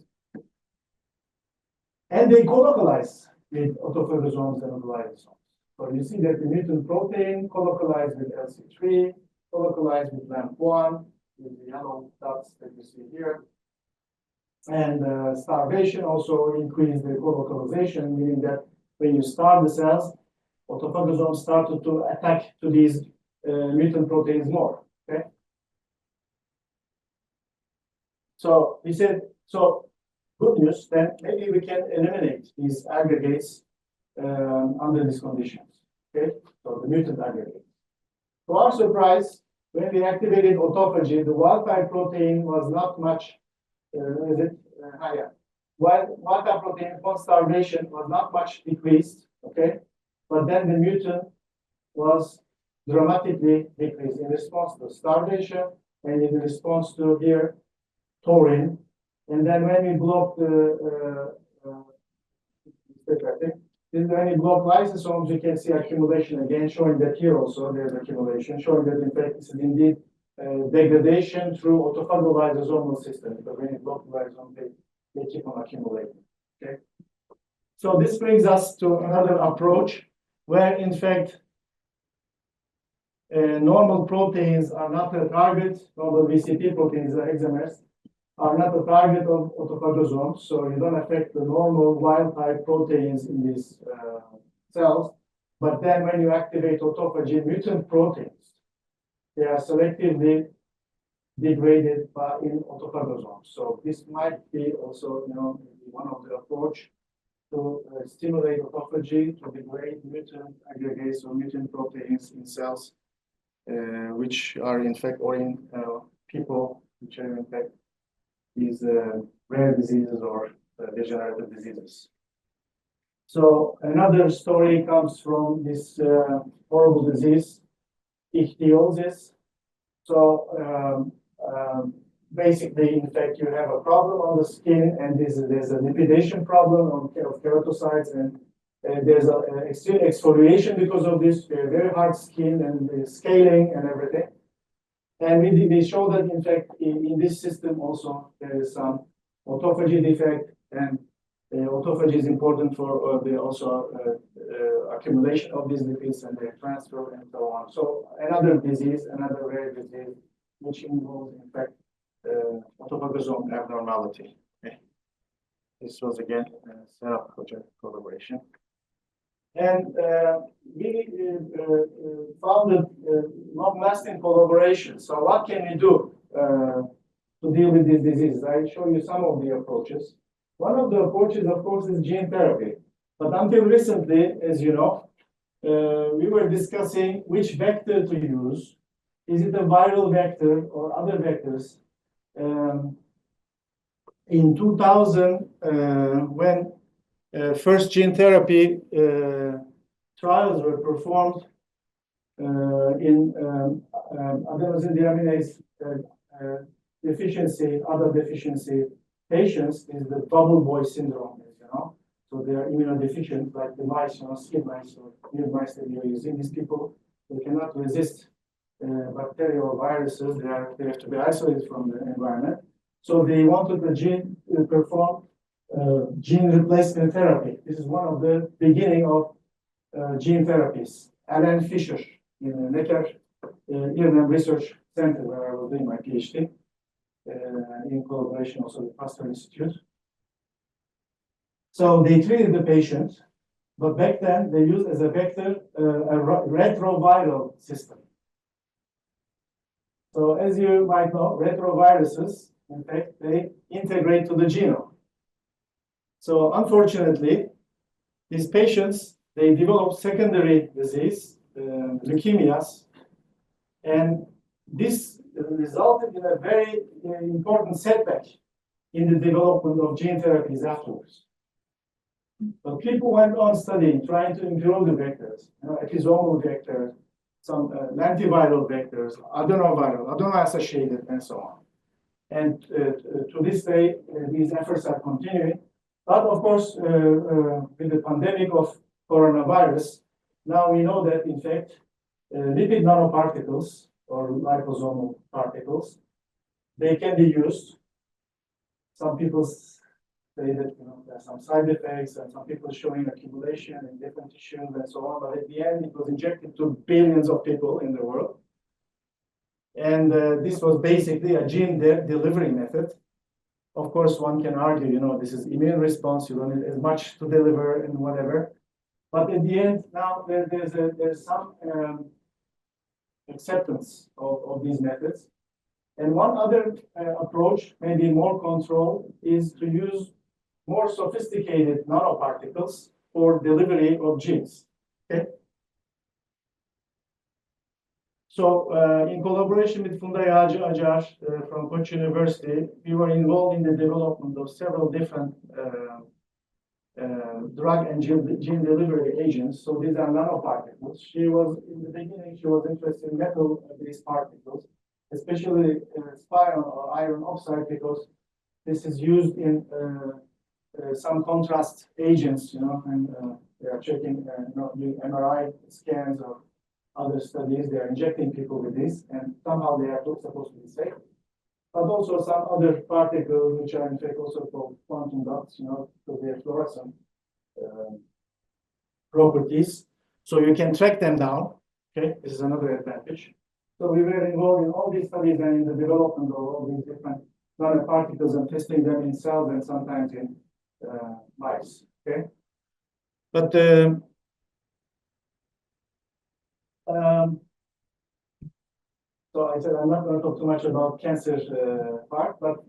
Speaker 2: and they colocalize with autophagosomes and autolysomes. So you see that the mutant protein colocalized with LC3, colocalized with LAMP1, with the yellow dots that you see here. And starvation also increased the colocalization, meaning that when you starve the cells, autophagosomes started to attack to these mutant proteins more. Okay. So we said, so good news, then maybe we can eliminate these aggregates under these conditions. Okay, so the mutant aggregate. To our surprise, when we activated autophagy, the wild type protein was not much higher. While wild type protein upon starvation was not much decreased, okay, but then the mutant was dramatically decreased in response to starvation and in response to here taurine. And then when we block the when we block lysosomes, we can see accumulation again, showing that here also there's accumulation, showing that in fact this is indeed degradation through autophagal lysosomal system. Because when you block the lysosome, they keep on accumulating. Okay. So this brings us to another approach where in fact normal proteins are not a target, normal VCP proteins, the hexamers, are not a target of autophagosomes, so you don't affect the normal wild type proteins in these cells. But then when you activate autophagy, mutant proteins, they are selectively degraded in autophagosomes. So this might be also, one of the approach to stimulate autophagy to degrade mutant aggregates or mutant proteins in cells, which are in fact, or in people which are in fact these rare diseases or degenerative diseases. So another story comes from this horrible disease, ichthyosis. So basically, in fact, you have a problem on the skin, and there's a lipidation problem of keratocytes, and there's an extreme exfoliation because of this very hard skin and scaling and everything. And we show that, in fact, in this system also, there is some autophagy defect, and autophagy is important for the also accumulation of these lipids and their transfer and so on. So another disease, another rare disease, which involves, in fact, autophagosome abnormality. Okay. This was, again, a setup project collaboration. And we founded long-lasting collaboration. So what can we do to deal with these diseases? I show you some of the approaches. One of the approaches, of course, is gene therapy. But until recently, as you know, we were discussing which vector to use. Is it a viral vector or other vectors? In 2000, when first gene therapy trials were performed in adenosine deaminase deficiency, other deficiency patients, is the bubble boy syndrome, as you know. So they are immunodeficient, like the mice, skin mice or new mice that you're using. These people, they cannot resist bacteria or viruses. They have to be isolated from the environment. So they wanted the gene to perform gene replacement therapy. This is one of the beginning of gene therapies. Alan Fisher in Necker Irvine Research Center, where I was doing my PhD, in collaboration also with Pasteur Institute. So they treated the patient, but back then they used as a vector a retroviral system. So as you might know, retroviruses, in fact, they integrate to the genome. So unfortunately, these patients, they develop secondary disease, leukemias, and this resulted in a very important setback in the development of gene therapies afterwards. But people went on studying, trying to improve the vectors, episomal vectors, some lentiviral vectors, adenoviral, adeno-associated, and so on. And to this day, these efforts are continuing. But of course, with the pandemic of coronavirus, now we know that in fact, lipid nanoparticles or liposomal particles, they can be used. Some people say that there are some side effects, and some people showing accumulation in different tissues and so on. But at the end, it was injected to billions of people in the world. And this was basically a gene delivery method. Of course, one can argue, this is immune response, you don't need as much to deliver and whatever. But at the end, now there's some acceptance of these methods. And one other approach, maybe more control, is to use more sophisticated nanoparticles for delivery of genes. Okay? So in collaboration with Funda Yağcı Acar from Koç University, we were involved in the development of several different drug and gene delivery agents. So these are nanoparticles. In the beginning, she was interested in metal-based particles, especially spiron or iron oxide, because this is used in some contrast agents, and they are checking MRI scans or other studies. They are injecting people with this, and somehow they are supposed to be safe. But also some other particles, which are in fact also called quantum dots, because they have fluorescent properties. So you can track them down. Okay, this is another advantage. So we were involved in all these studies and in the development of all these different nanoparticles and testing them in cells and sometimes in mice. Okay, but so I said I'm not going to talk too much about cancer part, but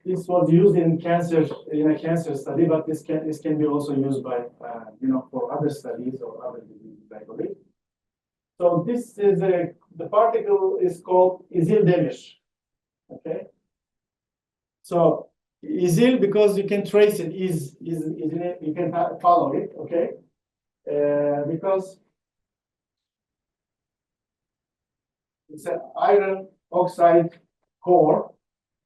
Speaker 2: this was used in a cancer study, but this can be also used by for other studies or other diseases, I believe. So this is the particle is called Izil Demir. Okay. So Izil, because you can trace it, you can follow it. Okay. Because it's an iron oxide core,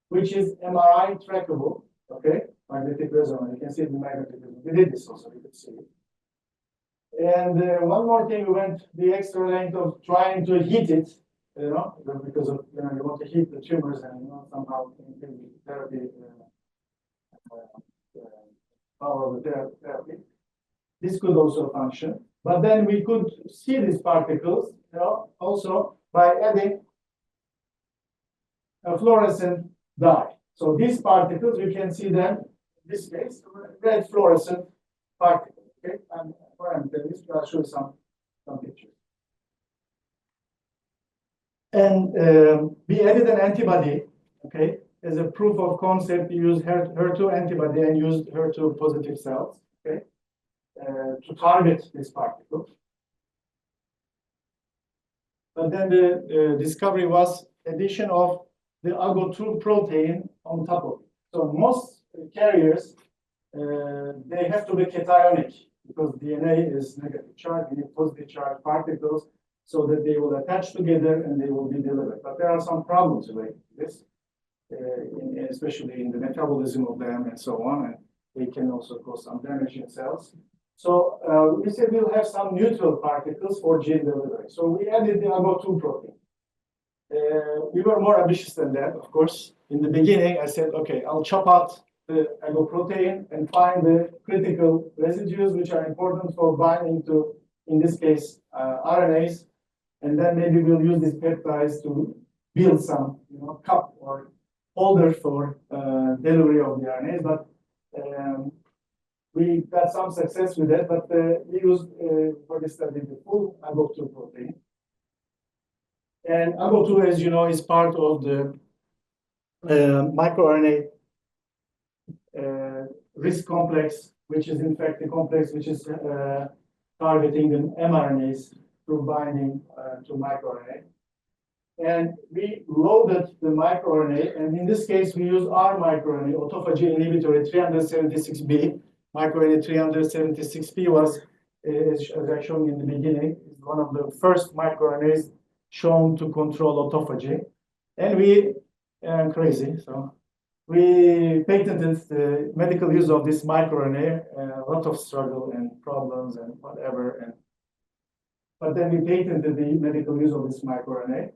Speaker 2: which is MRI trackable. Okay, magnetic resonance. You can see the magnetic resonance. We did this also. You can see it. And one more thing, we went the extra length of trying to heat it, because of you want to heat the tumors and somehow increase the therapy power of the therapy. This could also function, but then we could see these particles, also by adding a fluorescent dye. So these particles, we can see them in this case, red fluorescent particles. Okay, and I'll show you some pictures. And we added an antibody, okay, as a proof of concept. We used HER2 antibody and used HER2 positive cells, okay, to target this particle. But then the discovery was addition of the AGO2 protein on top of it. So most carriers, they have to be cationic, because DNA is negative charge, you need positive charge particles so that they will attach together and they will be delivered. But there are some problems related to this, especially in the metabolism of them and so on, and they can also cause some damage in cells. So we said we'll have some neutral particles for gene delivery. So we added the AGO2 protein. We were more ambitious than that, of course. In the beginning, I said, okay, I'll chop out the AGO protein and find the critical residues which are important for binding to, in this case, RNAs, and then maybe we'll use these peptides to build some, cup or holder for delivery of the RNAs. But we got some success with that. But we used for this study the full AGO2 protein, and AGO2, as you know, is part of the microRNA risk complex, which is in fact the complex which is targeting the mRNAs through binding to microRNA. And we loaded the microRNA, and in this case we use our microRNA, autophagy inhibitory 376B. MicroRNA 376B was, as I showed in the beginning, one of the first microRNAs shown to control autophagy. And we and crazy. So we patented the medical use of this microRNA, a lot of struggle and problems and whatever. But then we patented the medical use of this microRNA.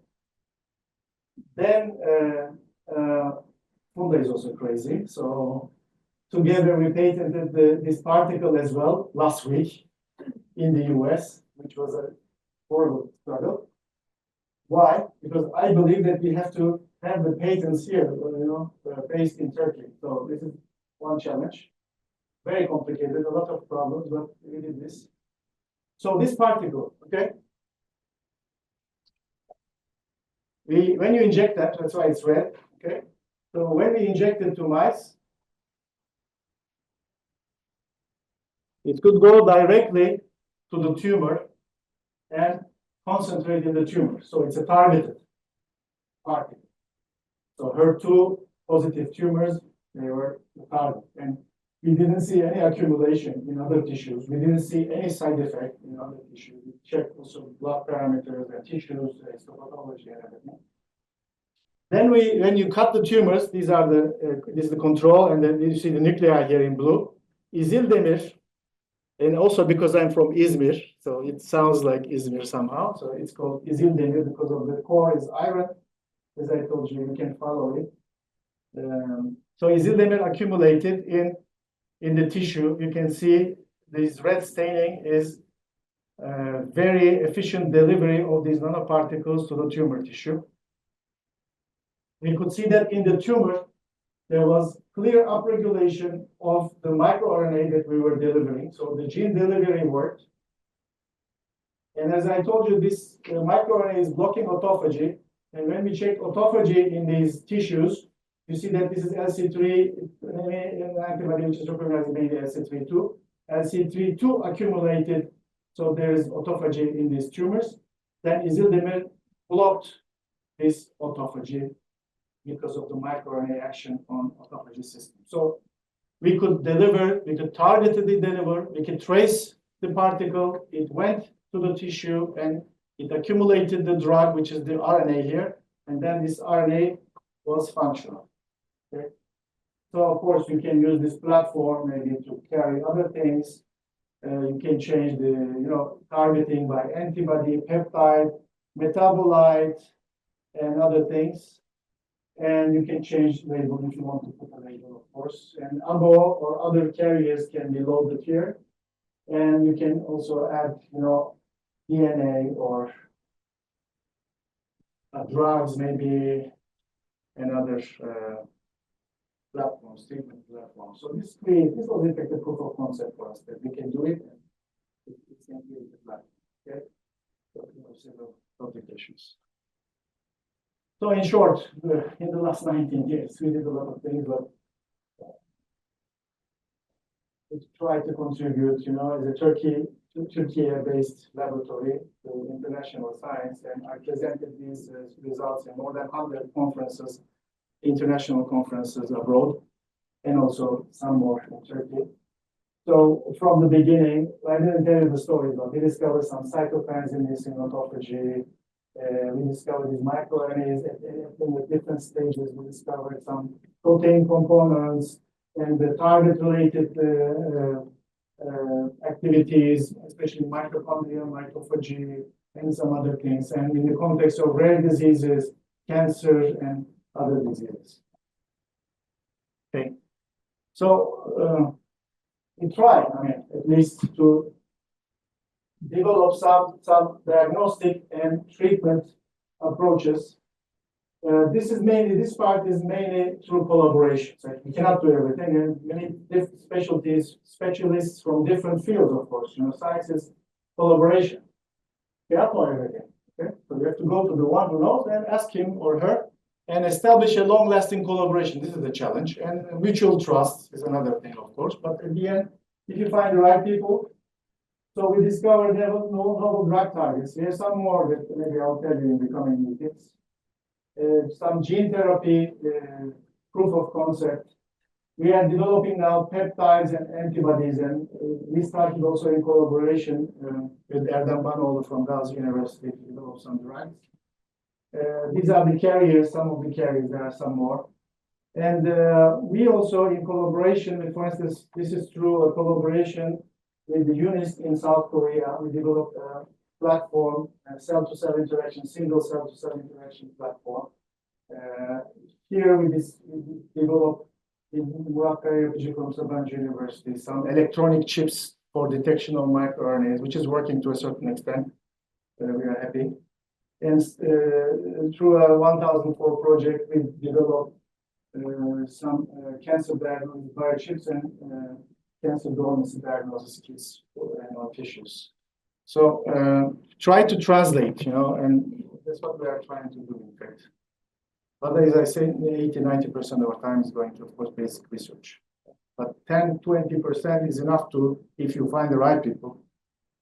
Speaker 2: Then Funda is also crazy. So together we patented this particle as well last week in the US, which was a horrible struggle. Why? Because I believe that we have to have the patents here, based in Turkey. So this is one challenge. Very complicated, a lot of problems, but we did this. So this particle, okay? When you inject that's why it's red, okay? So when we inject it to mice, it could go directly to the tumor and concentrate in the tumor. So it's a targeted particle. So HER2 positive tumors, they were the target. And we didn't see any accumulation in other tissues. We didn't see any side effect in other tissues. We checked also blood parameters and tissues, histopathology and everything. Then when you cut the tumors, this is the control, and then you see the nuclei here in blue. İzildemir, and also because I'm from Izmir, so it sounds like Izmir somehow. So it's called İzildemir because of the core is iron. As I told you, you can follow it. So İzildemir accumulated in the tissue. You can see this red staining is very efficient delivery of these nanoparticles to the tumor tissue. We could see that in the tumor, there was clear upregulation of the microRNA that we were delivering. So the gene delivery worked. And as I told you, this microRNA is blocking autophagy. And when we check autophagy in these tissues, you see that this is LC3, an antibody which is recognized mainly LC32. LC32 accumulated, so there is autophagy in these tumors. Then İzildemir blocked this autophagy because of the microRNA action on autophagy system. So we could deliver, we could targetedly deliver, we could trace the particle, it went to the tissue and it accumulated the drug, which is the RNA here, and then this RNA was functional. Okay? So of course you can use this platform maybe to carry other things. You can change the targeting by antibody, peptide, metabolite, and other things. And you can change the label if you want to put a label, of course. And ABO or other carriers can be loaded here. And you can also add, DNA or drugs, maybe, and other platforms, treatment platforms. So this was in fact a proof of concept for us that we can do it. And it's can create the platform. Okay. So several applications. So in short, in the last 19 years, we did a lot of things, but we tried to contribute, as a Turkey-based laboratory to international science, and I presented these results in more than 100 conferences, international conferences abroad, and also some more in Turkey. So from the beginning, I didn't tell you the story, but we discovered some cytokines in this autophagy. We discovered these microRNAs in the different stages. We discovered some protein components and the target-related activities, especially mitochondria, mitophagy, and some other things. And in the context of rare diseases, cancer, and other diseases. Okay. So we tried, at least to develop some diagnostic and treatment approaches. This part is mainly through collaboration. So we cannot do everything, and many different specialists from different fields, of course. Science is collaboration. We cannot know everything. Okay? So you have to go to the one who knows and ask him or her and establish a long-lasting collaboration. This is the challenge. And mutual trust is another thing, of course. But at the end, if you find the right people, so we discovered there was novel drug targets. Here's some more that maybe I'll tell you in the coming meetings. Some gene therapy proof of concept. We are developing now peptides and antibodies, and we started also in collaboration with Erdem Banoğlu from Gazi University to develop some drugs. These are the carriers, some of the carriers, there are some more. And we also, in collaboration with, for instance, this is through a collaboration with the UNIST in South Korea, we developed a platform, cell-to-cell interaction, single cell-to-cell interaction platform. Here we developed in Murat Yapıcı from Sabancı University some electronic chips for detection of microRNAs, which is working to a certain extent. We are happy. And through a 1004 project, we developed some cancer diagnosis biochips and cancer dormancy diagnosis kits for animal tissues. So try to translate, and that's what we are trying to do, in fact. But as I say, 80-90% of our time is going to, of course, basic research. But 10-20% is enough to, if you find the right people,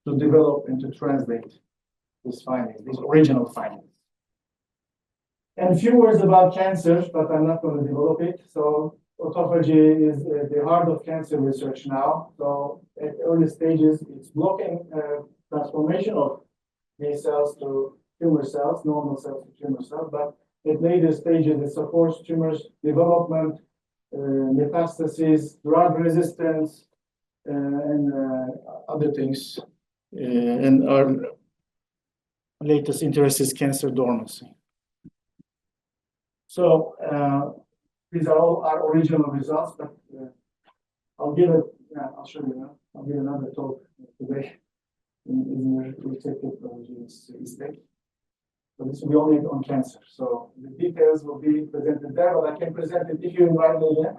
Speaker 2: to develop and to translate these findings, these original findings. And a few words about cancer, but I'm not going to develop it. So autophagy is the heart of cancer research now. So at early stages, it's blocking transformation of these cells to tumor cells, normal cells to tumor cells. But at later stages, it supports tumors development, metastasis, drug resistance, and other things. And our latest interest is cancer dormancy. So these are all our original results, but I'll show you now. I'll give another talk today in receptive technology. So this will be only on cancer. So the details will be presented there, but I can present it if you invite me again.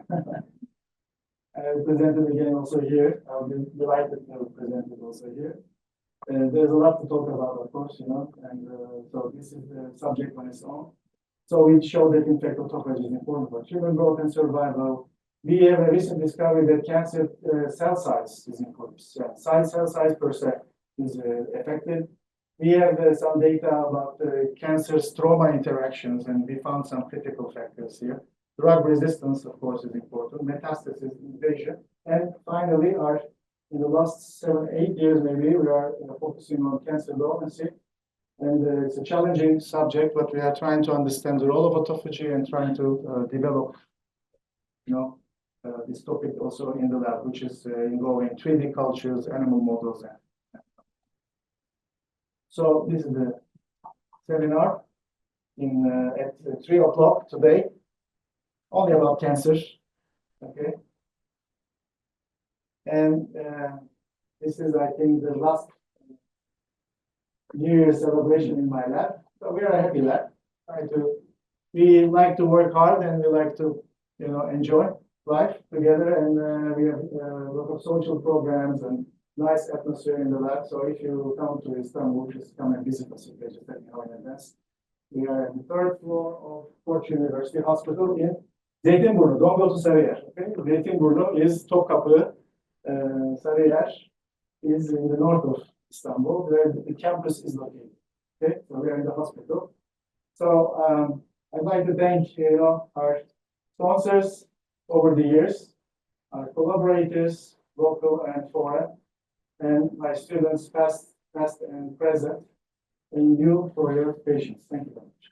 Speaker 2: I'll present it again also here. I'll be delighted to present it also here. There's a lot to talk about, of course, and so this is the subject on its own. So we show that, in fact, autophagy is important for human growth and survival. We have a recent discovery that cancer cell size is important. Cell size per se is affected. We have some data about cancer stroma interactions, and we found some critical factors here. Drug resistance, of course, is important. Metastasis, invasion, and finally, in the last 7-8 years, maybe we are focusing on cancer dormancy. And it's a challenging subject, but we are trying to understand the role of autophagy and trying to develop, this topic also in the lab, which is involving 3D cultures, animal models. So this is the seminar at 3 o'clock today, only about cancer. Okay. And this is, I think, the last New Year's celebration in my lab. So we are a happy lab. We like to work hard and we like to, enjoy life together. And we have a lot of social programs and nice atmosphere in the lab. So if you come to Istanbul, just come and visit us. Just let me know in advance. We are on the 3rd floor of Koç University Hospital in Zeytinburnu. Don't go to Sarıyer. Okay? Zeytinburnu is Topkapı. Sarıyer is in the north of Istanbul, where the campus is located. Okay, so we are in the hospital. So I'd like to thank our sponsors over the years, our collaborators, local and foreign, and my students past and present, and you for your patience. Thank you very much.